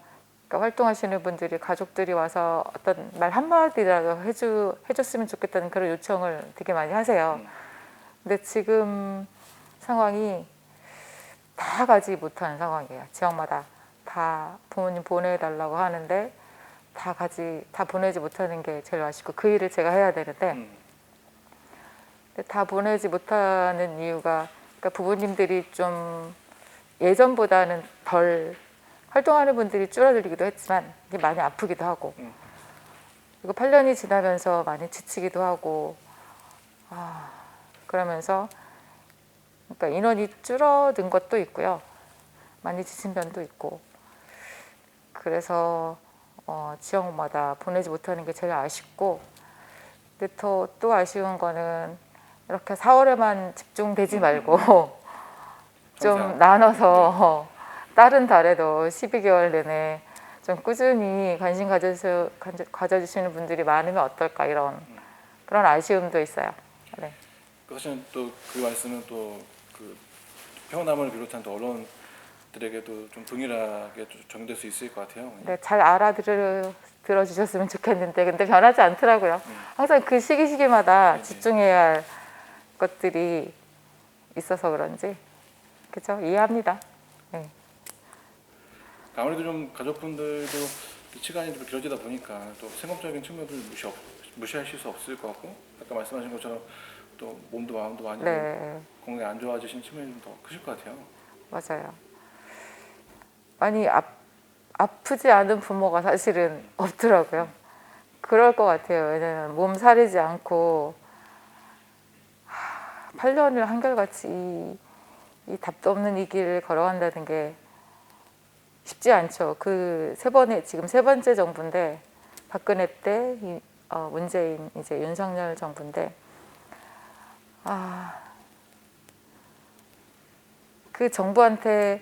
그러니까 활동하시는 분들이 가족들이 와서 어떤 말 한마디라도 해줬으면 좋겠다는 그런 요청을 되게 많이 하세요. 근데 지금 상황이 다 가지 못하는 상황이에요. 지역마다 다 부모님 보내달라고 하는데 다 보내지 못하는 게 제일 아쉽고 그 일을 제가 해야 되는데 근데 다 보내지 못하는 이유가 그러니까 부모님들이 좀 예전보다는 덜 활동하는 분들이 줄어들기도 했지만 이게 많이 아프기도 하고 그리고 8년이 지나면서 많이 지치기도 하고 그러면서 그러니까 인원이 줄어든 것도 있고요. 많이 지친 면도 있고 그래서 지역마다 보내지 못하는 게 제일 아쉽고 근데 또 아쉬운 거는 이렇게 4월에만 집중되지 말고 좀 나눠서 다른 달에도 12개월 내내 좀 꾸준히 관심 가져주시는 분들이 많으면 어떨까 이런 그런 아쉬움도 있어요. 네. 사실은 또 그 말씀은 또 그 평남을 비롯한 또 언론들에게도 좀 동일하게 적용될 수 있을 것 같아요. 네, 잘 들어주셨으면 좋겠는데 근데 변하지 않더라고요. 항상 그 시기마다 집중해야 할 것들이 있어서 그런지 그렇죠? 이해합니다. 네. 아무래도 좀 가족분들도 시간이 좀 길어지다 보니까 또 생업적인 측면도 무시하실 수 없을 것 같고 아까 말씀하신 것처럼 또 몸도 마음도 많이 건강이 안 좋아지신 측면이 좀 더 크실 것 같아요. 맞아요. 많이 아프지 않은 부모가 사실은 없더라고요. 그럴 것 같아요. 왜냐면 몸 사리지 않고 8년을 한결같이 이 답도 없는 이 길을 걸어간다는 게 쉽지 않죠. 지금 세 번째 정부인데 박근혜 때 문재인 이제 윤석열 정부인데 그 정부한테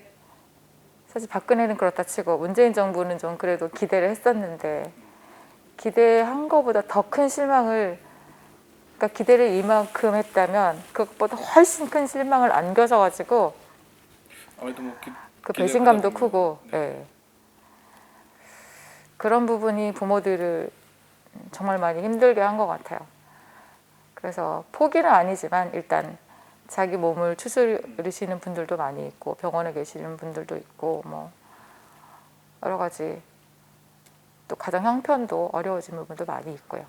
사실 박근혜는 그렇다 치고 문재인 정부는 좀 그래도 기대를 했었는데 기대한 것보다 더 큰 실망을 그러니까 기대를 이만큼 했다면 그것보다 훨씬 큰 실망을 안겨져가지고 아무래도 뭐 그 배신감도 크고 그런 부분이 부모들을 정말 많이 힘들게 한 것 같아요. 그래서 포기는 아니지만 일단 자기 몸을 추스르시는 분들도 많이 있고 병원에 계시는 분들도 있고 뭐 여러 가지 또 가정 형편도 어려워진 부분도 많이 있고요.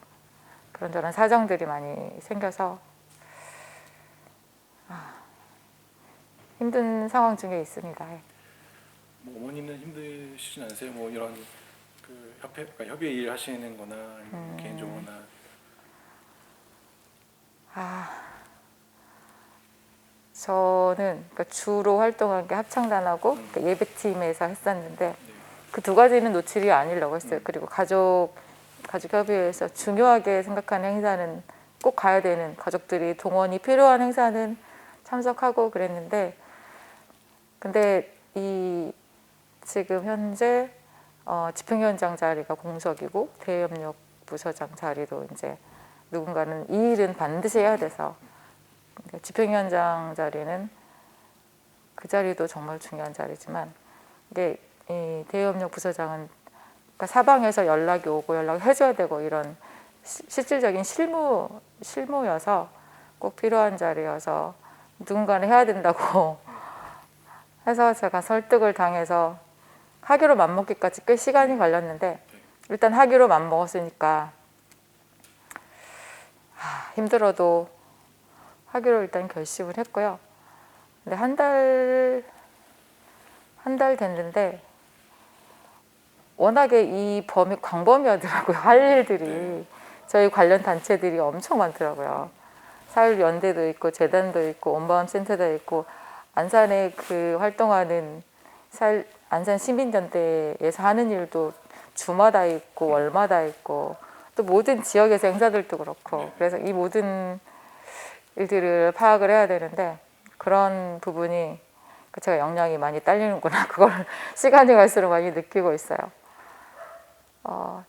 그런저런 사정들이 많이 생겨서 힘든 상황 중에 있습니다. 뭐 어머니는 힘드시진 않으세요? 뭐 이런 그 협의 일 하시는거나 개인적으로나 저는 그러니까 주로 활동한 게 합창단하고 그러니까 예배팀에서 했었는데 그 두 가지는 놓치지 않으려고 했어요. 그리고 가족협의회에서 중요하게 생각하는 행사는 꼭 가야 되는 가족들이 동원이 필요한 행사는 참석하고 그랬는데 근데 지금 현재 집행위원장 자리가 공석이고 대협력 부서장 자리도 이제 누군가는 이 일은 반드시 해야 돼서 집행위원장 자리는 그 자리도 정말 중요한 자리지만 이게 이 대협력 부서장은 그러니까 사방에서 연락이 오고 연락을 해줘야 되고 이런 실질적인 실무여서 꼭 필요한 자리여서 누군가는 해야 된다고 해서 제가 설득을 당해서 하기로 맘먹기까지 꽤 시간이 걸렸는데 일단 하기로 맘먹었으니까 힘들어도 하기로 일단 결심을 했고요. 근데 한 달 됐는데 워낙에 이 범위 광범위하더라고요. 할 일들이 저희 관련 단체들이 엄청 많더라고요. 사율연대도 있고 재단도 있고 온마음센터도 있고 안산에 그 활동하는 안산 시민전대에서 하는 일도 주마다 있고 월마다 있고 또 모든 지역에서 행사들도 그렇고 그래서 이 모든 일들을 파악을 해야 되는데 그런 부분이 제가 역량이 많이 딸리는구나 그걸 시간이 갈수록 많이 느끼고 있어요.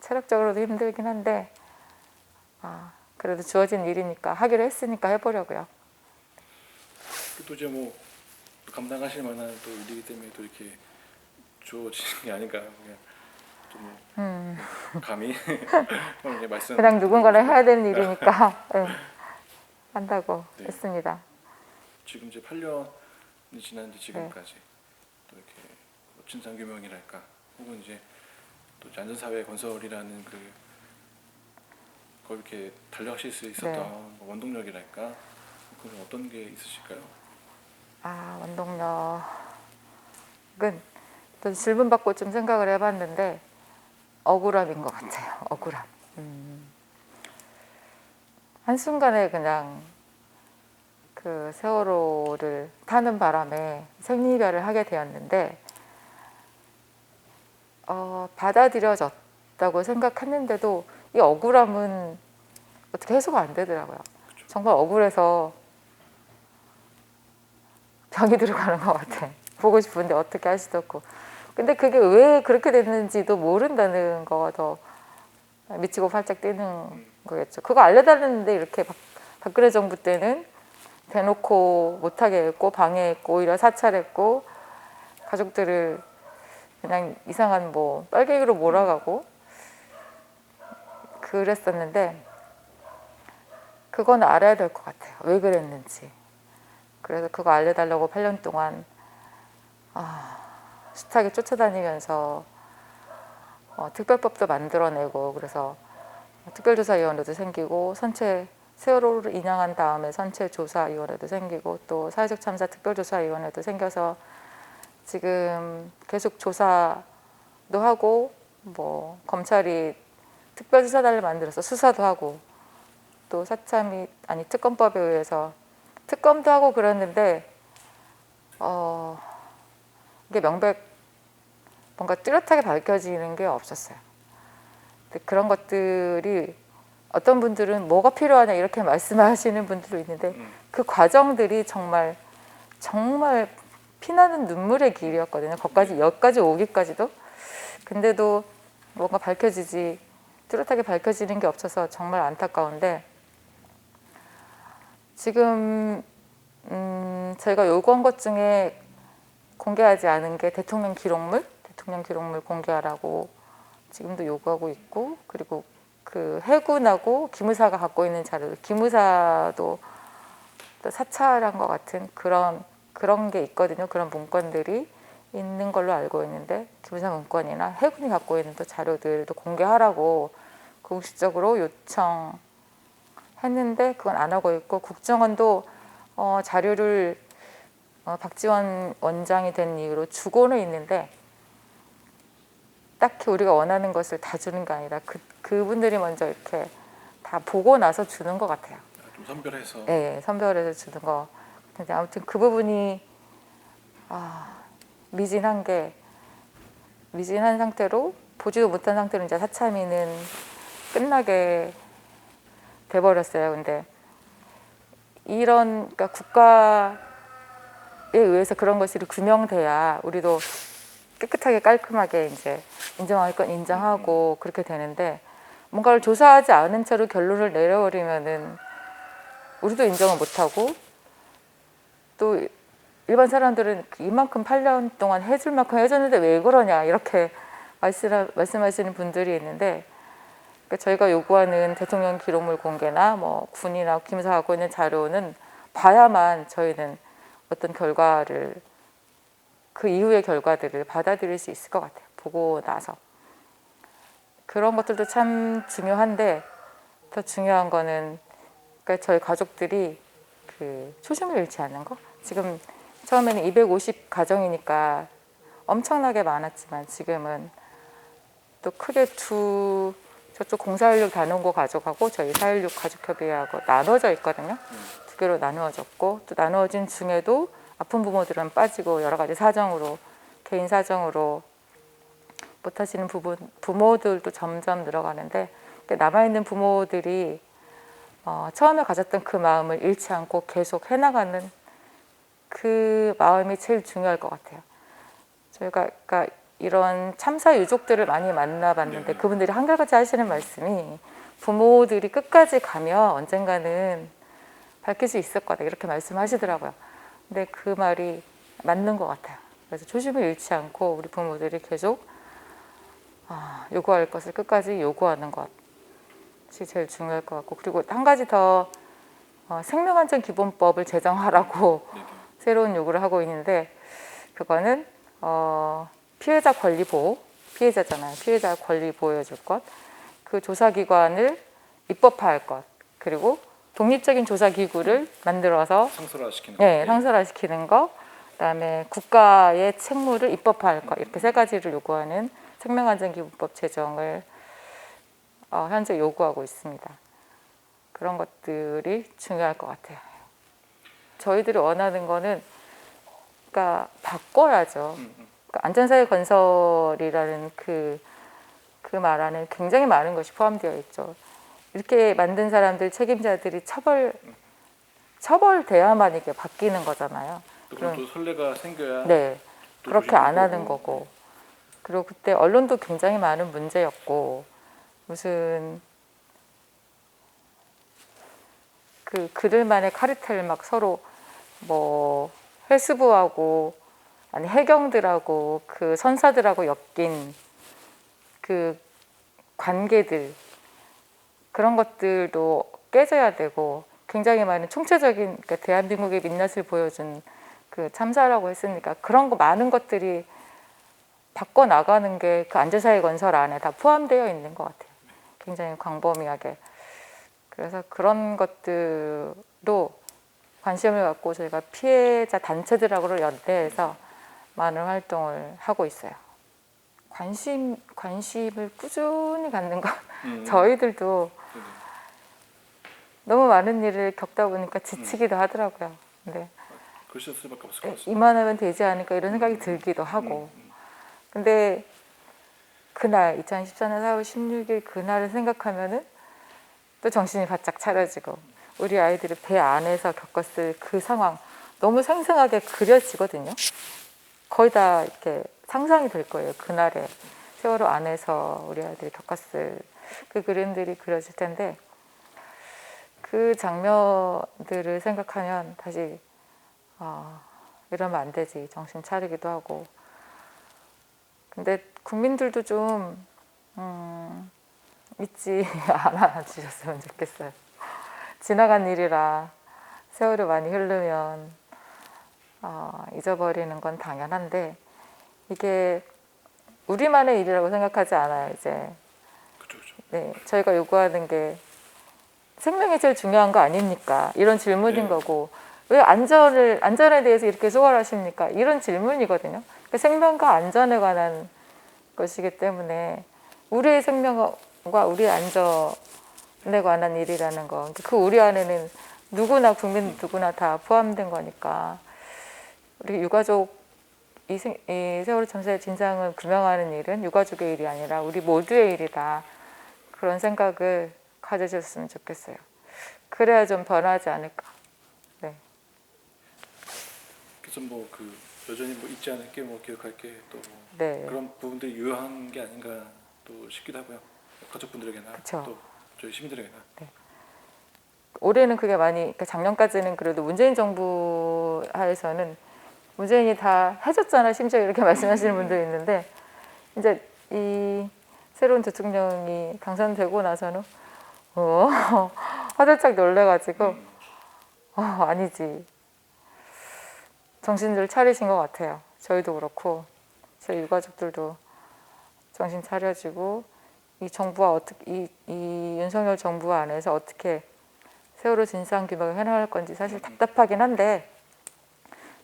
체력적으로도 힘들긴 한데 그래도 주어진 일이니까 하기로 했으니까 해보려고요. 또 이제 뭐 감당하실 만한 또 일이기 때문에 또 이렇게 주어지는 게 아닌가 그냥 좀 감히 이렇게 말씀. 그냥 누군가를 해야 되는 일이니까 네, 한다고 네. 했습니다. 지금 이제 8년이 지났는데 지금까지 또 이렇게 진상규명이랄까 혹은 이제 또 이제 안전사회 건설이라는 그걸 이렇게 달려가실 수 있었던 뭐 원동력이랄까 그건 어떤 게 있으실까요? 아, 원동력은 또 질문 받고 좀 생각을 해봤는데 억울함인 것 같아요. 억울함. 한순간에 그냥 그 세월호를 타는 바람에 생리별을 하게 되었는데 받아들여졌다고 생각했는데도 이 억울함은 어떻게 해소가 안 되더라고요. 정말 억울해서 병이 들어가는 것 같아. 보고 싶은데 어떻게 할 수도 없고. 근데 그게 왜 그렇게 됐는지도 모른다는 거가 더 미치고 팔짝 뛰는 거겠죠. 그거 알려달라는데 이렇게 박근혜 정부 때는 대놓고 못하게 했고 방해했고 오히려 사찰했고 가족들을 그냥 이상한 뭐 빨갱이로 몰아가고 그랬었는데 그건 알아야 될 것 같아요. 왜 그랬는지. 그래서 그거 알려달라고 8년 동안 숱하게 쫓아다니면서 특별법도 만들어내고 그래서 특별조사위원회도 생기고 세월호를 인양한 다음에 선체조사위원회도 생기고 또 사회적 참사 특별조사위원회도 생겨서 지금 계속 조사도 하고 뭐 검찰이 특별수사단을 만들어서 수사도 하고 또 특검법에 의해서 특검도 하고 그랬는데 이게 뭔가 뚜렷하게 밝혀지는 게 없었어요. 근데 그런 것들이 어떤 분들은 뭐가 필요하냐 이렇게 말씀하시는 분들도 있는데 그 과정들이 정말 피나는 눈물의 길이었거든요. 여기까지 오기까지도. 근데도 뭔가 뚜렷하게 밝혀지는 게 없어서 정말 안타까운데 지금 저희가 요구한 것 중에 공개하지 않은 게 대통령 기록물 공개하라고 지금도 요구하고 있고 그리고 그 해군하고 기무사가 갖고 있는 자료, 기무사도 또 사찰한 것 같은 그런 게 있거든요. 그런 문건들이 있는 걸로 알고 있는데 기무사 문건이나 해군이 갖고 있는 또 자료들도 공개하라고 공식적으로 요청했는데 그건 안 하고 있고 국정원도 자료를 박지원 원장이 된 이후로 주고는 있는데 딱히 우리가 원하는 것을 다 주는 게 아니라 그분들이 먼저 이렇게 다 보고 나서 주는 것 같아요. 좀 선별해서. 네, 선별해서 주는 거. 근데 아무튼 그 부분이 미진한 상태로 보지도 못한 상태로 이제 사참위는 끝나게 돼버렸어요. 근데 그러니까 국가에 의해서 그런 것이 규명돼야 우리도 깨끗하게 깔끔하게 이제 인정할 건 인정하고 그렇게 되는데 뭔가를 조사하지 않은 채로 결론을 내려버리면은 우리도 인정을 못하고 또 일반 사람들은 이만큼 8년 동안 해줄 만큼 해줬는데 왜 그러냐 이렇게 말씀하시는 분들이 있는데 그러니까 저희가 요구하는 대통령 기록물 공개나 뭐 군이나 기무사가 갖고 있는 자료는 봐야만 저희는 어떤 결과를 그 이후의 결과들을 받아들일 수 있을 것 같아요. 보고 나서. 그런 것들도 참 중요한데 더 중요한 거는 그러니까 저희 가족들이 초심을 잃지 않는 거. 지금 처음에는 250 가정이니까 엄청나게 많았지만 지금은 또 크게 저쪽 0416 단원고 가족하고 저희 416 가족협의회하고 나눠져 있거든요. 두 개로 나누어졌고 또 나누어진 중에도 아픈 부모들은 빠지고 여러 가지 사정으로 개인 사정으로 못하시는 부모들도 점점 늘어가는데 남아있는 부모들이 처음에 가졌던 그 마음을 잃지 않고 계속 해나가는 그 마음이 제일 중요할 것 같아요. 저희가 그러니까 이런 참사 유족들을 많이 만나봤는데 그분들이 한결같이 하시는 말씀이 부모들이 끝까지 가면 언젠가는 밝힐 수 있을 거다 이렇게 말씀하시더라고요. 근데 그 말이 맞는 것 같아요. 그래서 초심을 잃지 않고 우리 부모들이 계속 요구할 것을 끝까지 요구하는 것이 제일 중요할 것 같고, 그리고 한 가지 더 생명안전기본법을 제정하라고 새로운 요구를 하고 있는데, 그거는 피해자 권리 보호, 피해자잖아요. 피해자 권리 보호해 줄 것, 그 조사기관을 입법화할 것, 그리고 독립적인 조사기구를 만들어서 상설화시키는 네, 상설화시키는 거, 그다음에 국가의 책무를 입법화할 것, 이렇게 세 가지를 요구하는 생명안전기본법 제정을 현재 요구하고 있습니다. 그런 것들이 중요할 것 같아요. 저희들이 원하는 거는 그러니까 바꿔야죠. 그러니까 안전사회 건설이라는 그 말 안에 굉장히 많은 것이 포함되어 있죠. 이렇게 만든 사람들, 책임자들이 처벌돼야만 이게 바뀌는 거잖아요. 그럼 또 선례가 생겨야. 네, 그렇게 안 하는 거고. 그리고 그때 언론도 굉장히 많은 문제였고, 무슨 그 그들만의 카르텔 막 서로 뭐 회수부하고 아니 해경들하고 그 선사들하고 엮인 그 관계들, 그런 것들도 깨져야 되고, 굉장히 많은 총체적인, 그러니까 대한민국의 민낯을 보여준 그 참사라고 했으니까 그런 거 많은 것들이 바꿔 나가는 게 그 안전사회 건설 안에 다 포함되어 있는 것 같아요. 굉장히 광범위하게. 그래서 그런 것들도 관심을 갖고 저희가 피해자 단체들하고 연대해서 많은 활동을 하고 있어요. 관심을 꾸준히 갖는 것. 저희들도 너무 많은 일을 겪다 보니까 지치기도 하더라고요. 근데 그러실 수밖에 없을 것 같습니다. 이만하면 되지 않을까 이런 생각이 들기도 하고. 근데 그날 2014년 4월 16일 그날을 생각하면은 또 정신이 바짝 차려지고, 우리 아이들이 배 안에서 겪었을 그 상황 너무 생생하게 그려지거든요. 거의 다 이렇게 상상이 될 거예요. 그날에 세월호 안에서 우리 아이들이 겪었을 그 그림들이 그려질 텐데, 그 장면들을 생각하면 다시 이러면 안 되지 정신 차리기도 하고. 근데 국민들도 좀 잊지 않아 주셨으면 좋겠어요. 지나간 일이라 세월이 많이 흐르면 잊어버리는 건 당연한데, 이게 우리만의 일이라고 생각하지 않아요. 이제 네, 저희가 요구하는 게 생명이 제일 중요한 거 아닙니까? 이런 질문인 거고, 왜 안전에 대해서 이렇게 소홀하십니까? 이런 질문이거든요. 그러니까 생명과 안전에 관한 것이기 때문에 우리의 생명과 우리의 안전에 관한 일이라는 거, 그 우리 안에는 누구나, 국민 누구나 다 포함된 거니까, 우리 유가족 이 세월호 참사의 진상을 규명하는 일은 유가족의 일이 아니라 우리 모두의 일이다. 그런 생각을 가져주셨으면 좋겠어요. 그래야 좀 변하지 않을까. 네. 그래서 뭐 그 여전히 뭐 잊지 않을게, 뭐 기억할게, 또 네. 그런 부분들이 유효한 게 아닌가 또 싶기도 하고요. 가족분들에게나 그쵸. 또 저희 시민들에게나. 네. 올해는 그게 많이, 그러니까 작년까지는 그래도 문재인 정부 하에서는 문재인이 다 해줬잖아, 심지어 이렇게 말씀하시는 분도 있는데, 이제 이 새로운 대통령이 당선되고 나서는 화들짝 놀래가지고 아니지, 정신들 차리신 것 같아요. 저희도 그렇고 저희 유가족들도 정신 차려지고, 이 정부와 어떻게 이 윤석열 정부 안에서 어떻게 세월호 진상 규명을 해나갈 건지 사실 답답하긴 한데,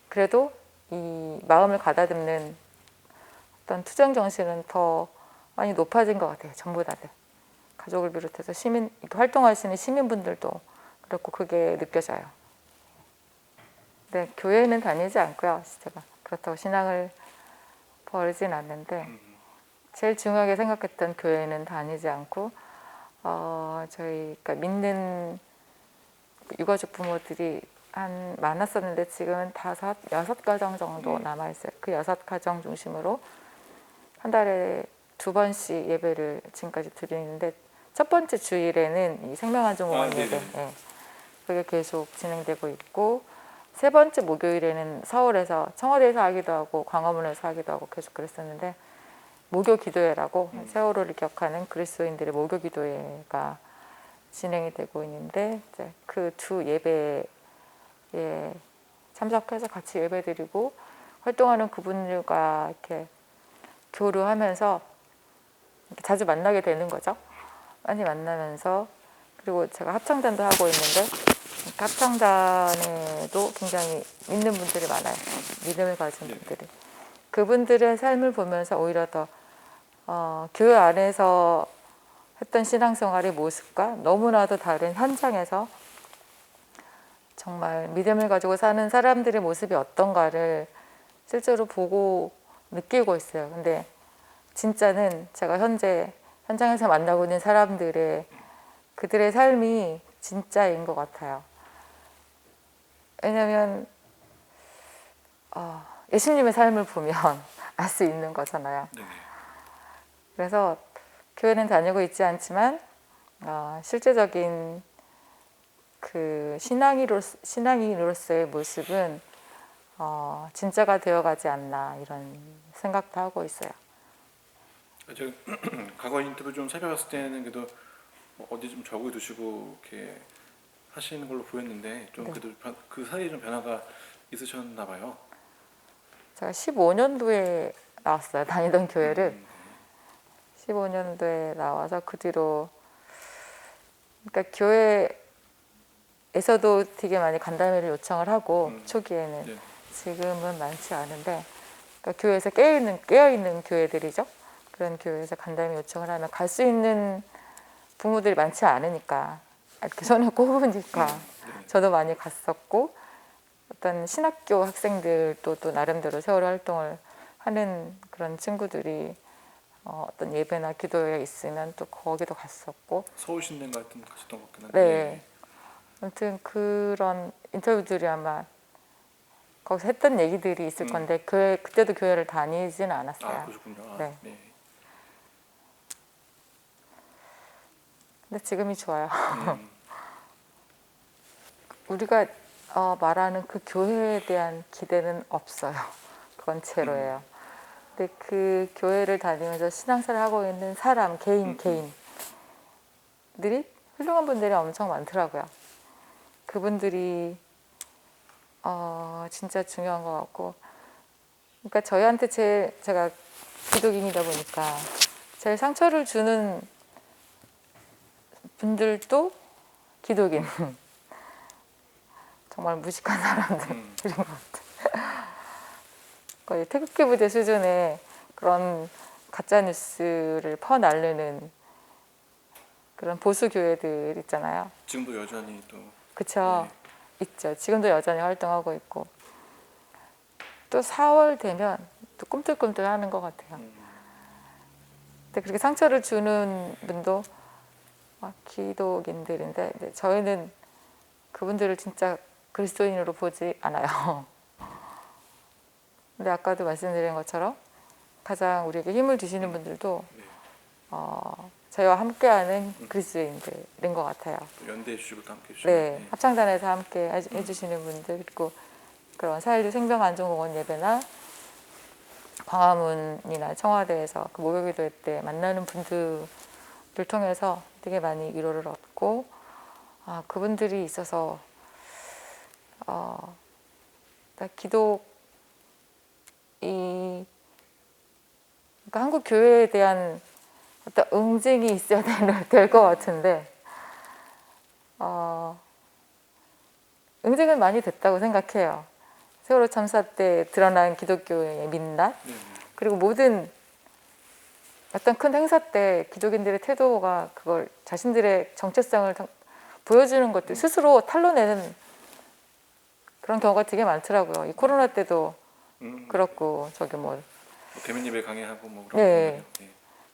그래도 이 마음을 가다듬는 어떤 투쟁 정신은 더 많이 높아진 것 같아요. 전부 다들, 가족을 비롯해서 시민, 활동하시는 시민분들도 그렇고 그게 느껴져요. 네, 교회는 다니지 않고요. 제가 그렇다고 신앙을 버리진 않는데, 제일 중요하게 생각했던 교회는 다니지 않고 저희 그러니까 믿는 유가족 부모들이 많았었는데 지금은 6가정 정도 남아있어요. 그 6가정 중심으로 한 달에 2번씩 예배를 지금까지 드리는데, 첫 번째 주일에는 이 생명안전공원 예배, 그게 계속 진행되고 있고, 세 번째 목요일에는 서울에서 청와대에서 하기도 하고 광화문에서 하기도 하고 계속 그랬었는데 목요 기도회라고 세월호를 기억하는 그리스도인들의 목요 기도회가 진행이 되고 있는데 그 두 예배에 참석해서 같이 예배드리고 활동하는 그분들과 이렇게 교류하면서 자주 만나게 되는 거죠. 많이 만나면서 그리고 제가 합창단도 하고 있는데 합창단에도 굉장히 믿는 분들이 많아요. 믿음을 가진 분들이. 그분들의 삶을 보면서 오히려 더 교회 안에서 했던 신앙생활의 모습과 너무나도 다른 현장에서 정말 믿음을 가지고 사는 사람들의 모습이 어떤가를 실제로 보고 느끼고 있어요. 근데 진짜는 제가 현재 현장에서 만나고 있는 사람들의 그들의 삶이 진짜인 것 같아요. 왜냐하면 예수님의 삶을 보면 알 수 있는 거잖아요. 그래서 교회는 다니고 있지 않지만 실제적인 그 신앙인으로서의 모습은 진짜가 되어가지 않나 이런 생각도 하고 있어요. 제가 과거 인터뷰 좀 살펴봤을 때는 그래도 어디 좀 적어 두시고 이렇게 하시는 걸로 보였는데 좀 그래도 그 사이에 좀 변화가 있으셨나 봐요. 제가 15년도에 나왔어요. 다니던 교회를 15년도에 나와서 그 뒤로 그러니까 교회에서도 되게 많이 간담회를 요청을 하고 초기에는 지금은 많지 않은데 그러니까 교회에서 깨어있는 교회들이죠. 그런 교회에서 간담회 요청을 하면 갈 수 있는 부모들이 많지 않으니까 이렇게 손을 꼽으니까 저도 많이 갔었고 어떤 신학교 학생들도 또 나름대로 세월호 활동을 하는 그런 친구들이 어떤 예배나 기도회가 있으면 또 거기도 갔었고 서울신당 같은 데 가셨던 것 같긴 한데. 네. 아무튼 그런 인터뷰들이 아마 거기서 했던 얘기들이 있을 건데 그때도 교회를 다니지는 않았어요. 아, 그러셨군요. 네. 근데 지금이 좋아요. 우리가 말하는 그 교회에 대한 기대는 없어요. 그건 제로예요. 근데 그 교회를 다니면서 신앙생활을 하고 있는 사람, 개인들이 훌륭한 분들이 엄청 많더라고요. 그분들이 진짜 중요한 것 같고 그러니까 저희한테 제가 기독인이다 보니까 제일 상처를 주는 분들도 기독인 정말 무식한 사람들인 것 같아요. 거의 태극기 부대 수준의 그런 가짜 뉴스를 퍼날르는 그런 보수 교회들 있잖아요. 지금도 여전히 또 그렇죠. 있죠. 지금도 여전히 활동하고 있고 또 4월 되면 또 꿈틀꿈틀하는 것 같아요. 근데 그렇게 상처를 주는 분도 기독인들인데 저희는 그분들을 진짜 그리스도인으로 보지 않아요. 근데 아까도 말씀드린 것처럼 가장 우리에게 힘을 주시는 분들도 저희와 함께하는 그리스도인들인 것 같아요. 연대해 주시고 또 함께 해주시고. 네, 합창단에서 함께 해주시는 분들 그리고 그런 4.16 생명안전공원 예배나 광화문이나 청와대에서 그 목요기도회 때 만나는 분들을 통해서 되게 많이 위로를 얻고 그분들이 있어서 그러니까 한국 교회에 대한 어떤 응징이 있어야 될 것 같은데 응징은 많이 됐다고 생각해요. 세월호 참사 때 드러난 기독교의 민낯 그리고 모든 어떤 큰 행사 때 기독인들의 태도가 그걸 자신들의 정체성을 보여주는 것들 스스로 탄로내는 그런 경우가 되게 많더라고요. 이 코로나 때도 그렇고 저기 대면 예배 강의하고 그런 네.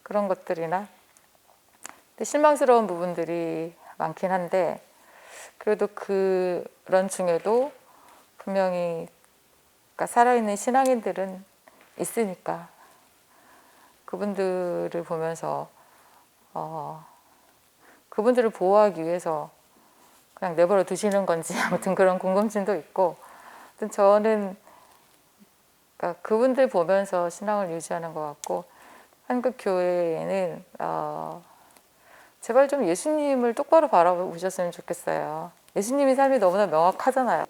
그런 것들이나 근데 실망스러운 부분들이 많긴 한데 그래도 그런 중에도 분명히 그러니까 살아있는 신앙인들은 있으니까 그분들을 보면서 그분들을 보호하기 위해서 그냥 내버려 두시는 건지 아무튼 그런 궁금증도 있고 하여튼 저는 그러니까 그분들 보면서 신앙을 유지하는 것 같고 한국 교회에는 제발 좀 예수님을 똑바로 바라보셨으면 좋겠어요. 예수님의 삶이 너무나 명확하잖아요.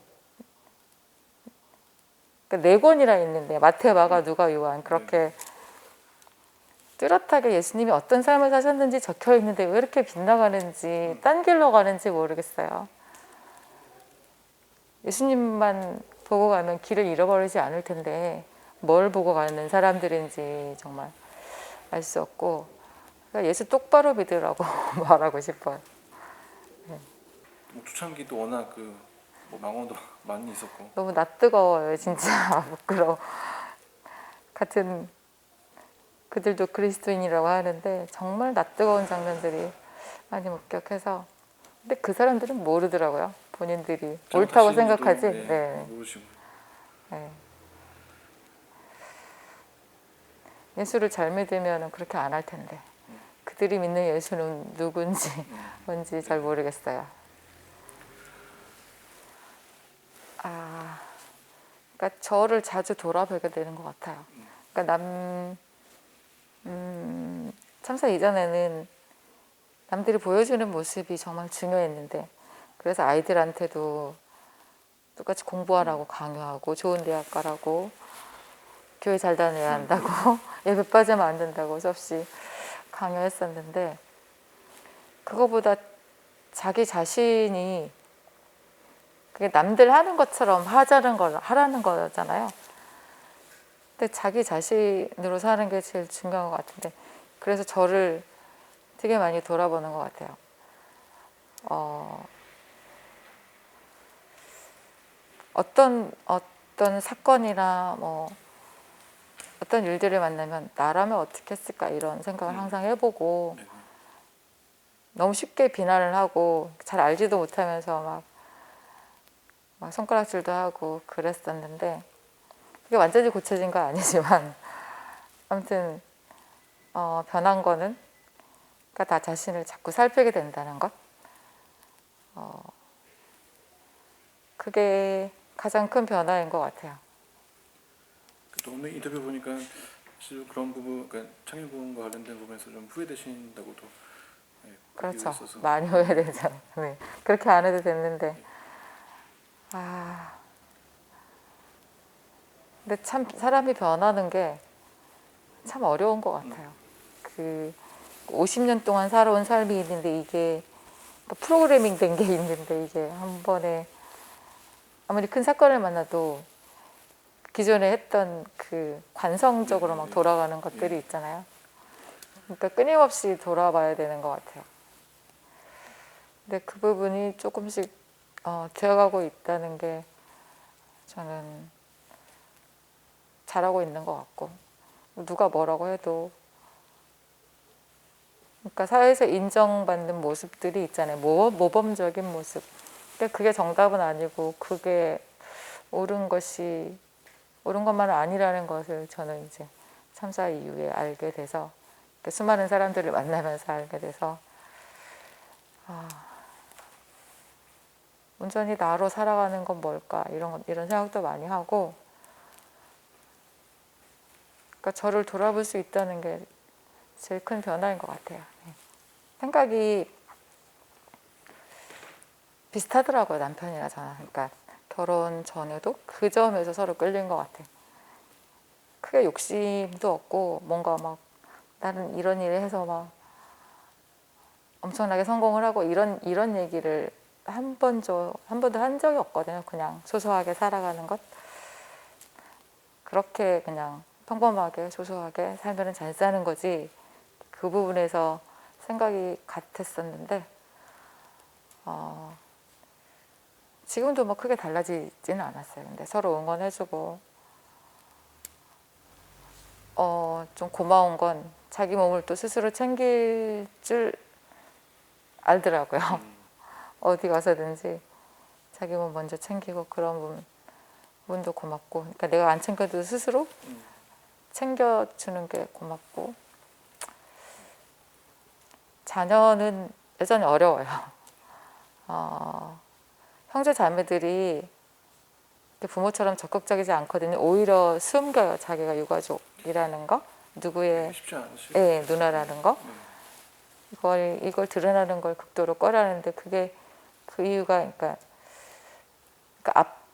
그러니까 4권이나 있는데 마태, 마가, 누가, 요한 그렇게 뚜렷하게 예수님이 어떤 삶을 사셨는지 적혀 있는데 왜 이렇게 빗나가는지 딴 길로 가는지 모르겠어요. 예수님만 보고 가면 길을 잃어버리지 않을 텐데 뭘 보고 가는 사람들인지 정말 알 수 없고 그러니까 예수 똑바로 믿으라고 말하고 싶어요. 네. 뭐 초창기도 워낙 뭐 망언도 많이 있었고 너무 낯뜨거워요 진짜. 부끄러워. 같은 그들도 그리스도인이라고 하는데 정말 낯뜨거운 장면들이 많이 목격해서 근데 그 사람들은 모르더라고요. 본인들이 옳다고 생각하지. 네. 모르시고. 네. 예수를 잘 믿으면 그렇게 안 할 텐데 그들이 믿는 예수는 누군지 뭔지 잘 모르겠어요. 그러니까 저를 자주 돌아보게 되는 것 같아요. 그러니까 참사 이전에는 남들이 보여주는 모습이 정말 중요했는데 그래서 아이들한테도 똑같이 공부하라고 강요하고 좋은 대학 가라고 교회 잘 다녀야 한다고 예배 빠지면 안 된다고 수없이 강요했었는데 그거보다 자기 자신이 그게 남들 하는 것처럼 하라는 거잖아요. 근데 자기 자신으로 사는 게 제일 중요한 것 같은데 그래서 저를 되게 많이 돌아보는 것 같아요. 어떤 사건이나 뭐 어떤 일들을 만나면 나라면 어떻게 했을까 이런 생각을 항상 해보고 너무 쉽게 비난을 하고 잘 알지도 못하면서 막 손가락질도 하고 그랬었는데 그게 완전히 고쳐진 건 아니지만 아무튼 변한 거는 그러니까 나 자신을 자꾸 살피게 된다는 것 그게 가장 큰 변화인 것 같아요. 오늘 인터뷰 보니까 사실 그런 부분, 그러니까 창의부분과 관련된 부분에서 좀 후회되신다고도. 네, 그렇죠. 많이 후회되죠. 네. 그렇게 안 해도 됐는데. 근데 참 사람이 변하는 게 참 어려운 것 같아요. 50년 동안 살아온 삶이 있는데 이게 프로그래밍 된 게 있는데 이게 한 번에 아무리 큰 사건을 만나도 기존에 했던 그 관성적으로 막 돌아가는 것들이 있잖아요. 그러니까 끊임없이 돌아봐야 되는 것 같아요. 근데 그 부분이 조금씩 되어가고 있다는 게 저는 잘하고 있는 것 같고 누가 뭐라고 해도 그러니까 사회에서 인정받는 모습들이 있잖아요. 모범적인 모습. 근데 그게 정답은 아니고 그게 옳은 것만은 아니라는 것을 저는 이제 참사 이후에 알게 돼서 수많은 사람들을 만나면서 알게 돼서 온전히 나로 살아가는 건 뭘까 이런 생각도 많이 하고 그러니까 저를 돌아볼 수 있다는 게 제일 큰 변화인 것 같아요. 생각이 비슷하더라고요, 남편이랑 저는. 그러니까 결혼 전에도 그 점에서 서로 끌린 것 같아요. 크게 욕심도 없고 뭔가 막 나는 이런 일을 해서 막 엄청나게 성공을 하고 이런 얘기를 한 번도 한 적이 없거든요. 그냥 소소하게 살아가는 것. 그렇게 그냥 평범하게 소소하게 살면 잘 사는 거지. 그 부분에서 생각이 같았었는데 지금도 뭐 크게 달라지지는 않았어요. 근데 서로 응원해주고 좀 고마운 건 자기 몸을 또 스스로 챙길 줄 알더라고요. 어디 가서든지 자기 몸 먼저 챙기고 그런 부분도 고맙고 그러니까 내가 안 챙겨도 스스로 챙겨주는 게 고맙고 자녀는 여전히 어려워요. 형제 자매들이 부모처럼 적극적이지 않거든요. 오히려 숨겨요. 자기가 유가족이라는 거, 누구의 누나라는 거. 이걸 드러나는 걸 극도로 꺼려하는데 그게 그 이유가 그러니까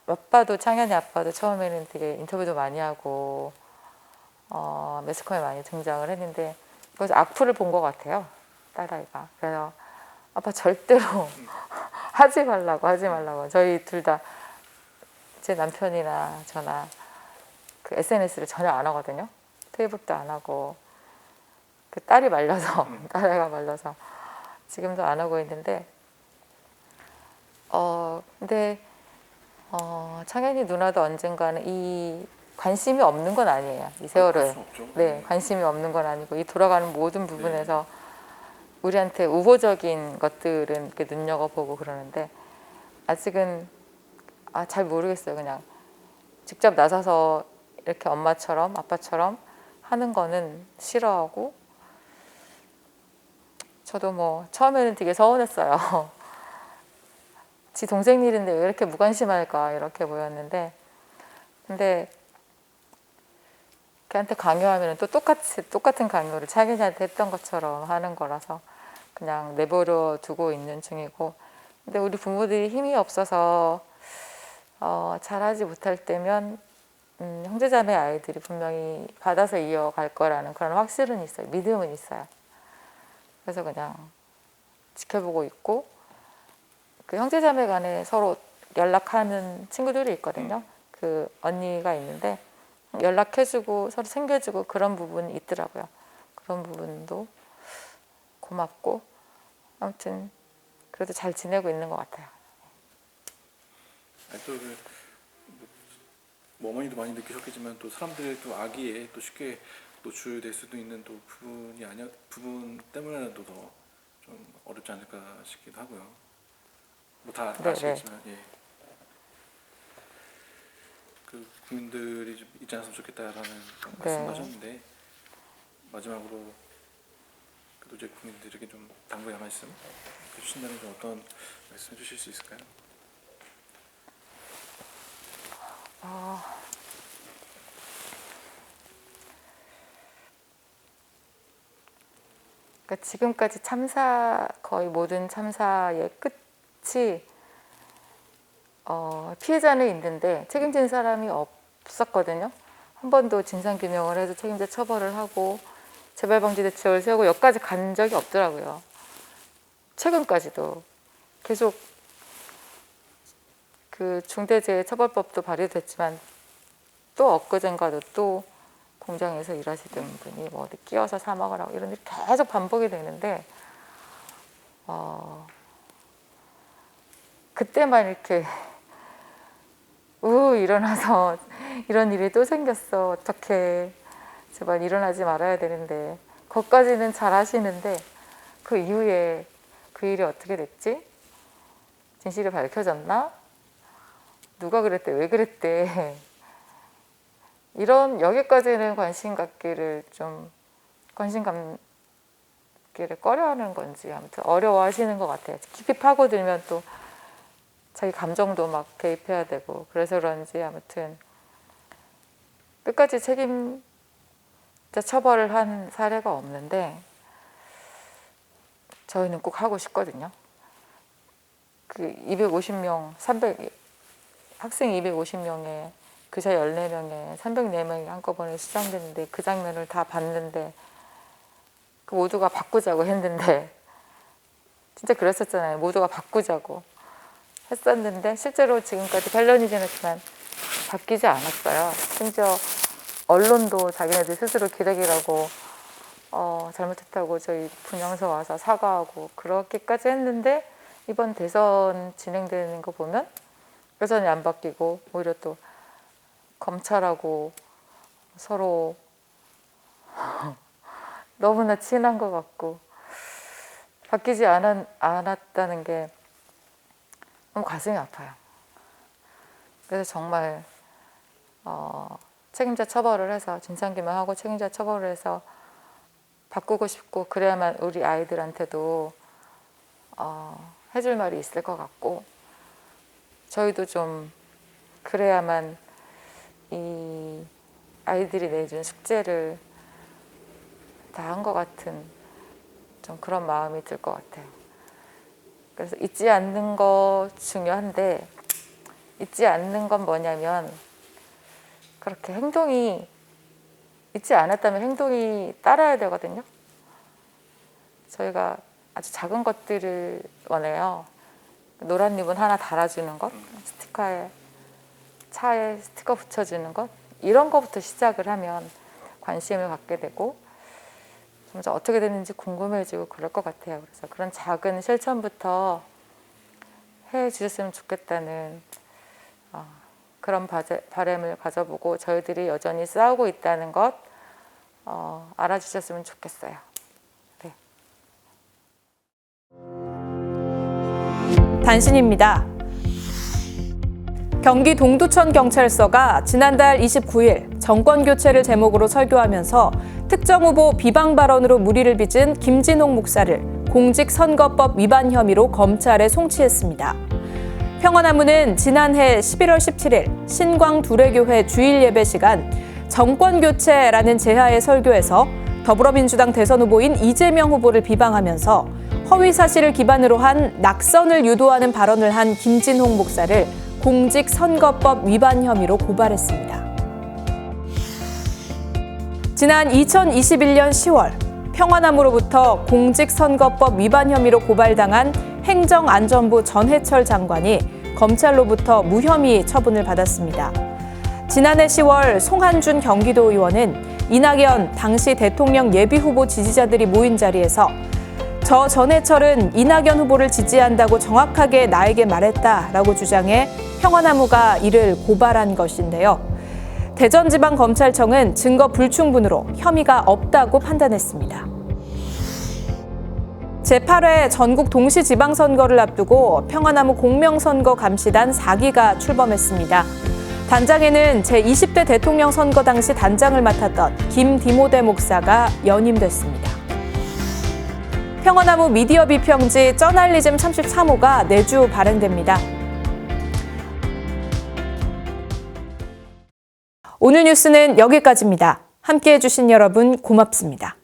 아빠도 창현이 아빠도 처음에는 되게 인터뷰도 많이 하고 매스컴에 많이 등장을 했는데 그래서 악플을 본 것 같아요. 딸아이가. 그래서 아빠 절대로 하지 말라고 저희 둘 다 제 남편이나 저나 그 SNS를 전혀 안 하거든요. 페이북도 안 하고 그 딸이 말려서 딸아이가 말려서 지금도 안 하고 있는데 근데 창현이 누나도 언젠가는 이 관심이 없는 건 아니에요. 이 세월을. 네, 관심이 없는 건 아니고 이 돌아가는 모든 부분에서 우리한테 우호적인 것들은 이렇게 눈여겨보고 그러는데 아직은 잘 모르겠어요. 그냥 직접 나서서 이렇게 엄마처럼 아빠처럼 하는 거는 싫어하고 저도 뭐 처음에는 되게 서운했어요. 지 동생 일인데 왜 이렇게 무관심할까 이렇게 보였는데 근데 걔한테 강요하면 또 똑같은 강요를 창현이한테 했던 것처럼 하는 거라서 그냥 내버려 두고 있는 중이고 근데 우리 부모들이 힘이 없어서 잘하지 못할 때면 형제자매 아이들이 분명히 받아서 이어갈 거라는 그런 확실은 있어요. 믿음은 있어요. 그래서 그냥 지켜보고 있고 그 형제자매 간에 서로 연락하는 친구들이 있거든요. 그 언니가 있는데 연락해주고 서로 챙겨주고 그런 부분이 있더라고요. 그런 부분도 고맙고 아무튼 그래도 잘 지내고 있는 것 같아요. 또 어머니도 많이 느끼셨겠지만 또 사람들의 또 악의에 또 쉽게 노출될 수도 있는 또 부분 때문에라도 더 좀 어렵지 않을까 싶기도 하고요. 뭐 다 아시겠지만 예. 그 국민들이 좀 있지 않았으면 좋겠다라는 말씀하셨는데 마지막으로 그래도 이제 국민들에게 좀 당부의 말씀 해주신다면 좀 어떤 말씀 해주실 수 있을까요? 그러니까 지금까지 거의 모든 참사의 끝이 피해자는 있는데 책임진 사람이 없었거든요. 한 번도 진상규명을 해서 책임자 처벌을 하고 재발방지대책을 세우고 여기까지 간 적이 없더라고요. 최근까지도 계속 그 중대재해처벌법도 발의됐지만 또 엊그젠가도 또 공장에서 일하시던 분이 뭐 어디 끼어서 사망을 하고 이런 일이 계속 반복이 되는데 그때만 이렇게 일어나서 이런 일이 또 생겼어 어떡해 제발 일어나지 말아야 되는데 거기까지는 잘 하시는데 그 이후에 그 일이 어떻게 됐지? 진실이 밝혀졌나? 누가 그랬대? 왜 그랬대? 이런 여기까지는 관심 갖기를 꺼려하는 건지 아무튼 어려워하시는 것 같아요. 깊이 파고들면 또 자기 감정도 막 개입해야 되고 그래서 그런지 아무튼 끝까지 책임자 처벌을 한 사례가 없는데 저희는 꼭 하고 싶거든요. 그 250명, 학생 250명에 교사 14명에 304명이 한꺼번에 수장됐는데 그 장면을 다 봤는데 그 모두가 바꾸자고 했는데 진짜 그랬었잖아요. 모두가 바꾸자고 했었는데 실제로 지금까지 8년이 지났지만 바뀌지 않았어요. 심지어 언론도 자기네들 스스로 기레기라고 잘못했다고 저희 분향소 와서 사과하고 그렇게까지 했는데 이번 대선 진행되는 거 보면 여전히 안 바뀌고 오히려 또 검찰하고 서로 너무나 친한 것 같고 바뀌지 않았다는 게 너무 가슴이 아파요. 그래서 정말 책임자 처벌을 해서 진상규명하고 책임자 처벌을 해서 바꾸고 싶고 그래야만 우리 아이들한테도 해줄 말이 있을 것 같고 저희도 좀 그 그래야만 이 아이들이 내준 숙제를 다 한 것 같은 좀 그런 마음이 들 것 같아요. 그래서 잊지 않는 거 중요한데 잊지 않는 건 뭐냐면 그렇게 행동이 잊지 않았다면 행동이 따라야 되거든요. 저희가 아주 작은 것들을 원해요. 노란 리본 하나 달아주는 것, 스티커에 차에 스티커 붙여주는 것 이런 거부터 시작을 하면 관심을 갖게 되고 점점 어떻게 되는지 궁금해지고 그럴 것 같아요. 그래서 그런 작은 실천부터 해주셨으면 좋겠다는 그런 바람을 가져보고 저희들이 여전히 싸우고 있다는 것 알아주셨으면 좋겠어요. 네. 단신입니다. 경기 동두천 경찰서가 지난달 29일 정권교체를 제목으로 설교하면서 특정 후보 비방 발언으로 물의를 빚은 김진홍 목사를 공직선거법 위반 혐의로 검찰에 송치했습니다. 평화나무는 지난해 11월 17일 신광두레교회 주일 예배 시간 정권교체라는 제하의 설교에서 더불어민주당 대선 후보인 이재명 후보를 비방하면서 허위 사실을 기반으로 한 낙선을 유도하는 발언을 한 김진홍 목사를 공직선거법 위반 혐의로 고발했습니다. 지난 2021년 10월 평화나무로부터 공직선거법 위반 혐의로 고발당한 행정안전부 전해철 장관이 검찰로부터 무혐의 처분을 받았습니다. 지난해 10월 송한준 경기도 의원은 이낙연 당시 대통령 예비후보 지지자들이 모인 자리에서 저 전해철은 이낙연 후보를 지지한다고 정확하게 나에게 말했다라고 주장해 평화나무가 이를 고발한 것인데요. 대전지방검찰청은 증거 불충분으로 혐의가 없다고 판단했습니다. 제8회 전국 동시지방선거를 앞두고 평화나무 공명선거 감시단 4기가 출범했습니다. 단장에는 제20대 대통령 선거 당시 단장을 맡았던 김디모데 목사가 연임됐습니다. 평화나무 미디어 비평지 저널리즘 33호가 내주 발행됩니다. 오늘 뉴스는 여기까지입니다. 함께해 주신 여러분 고맙습니다.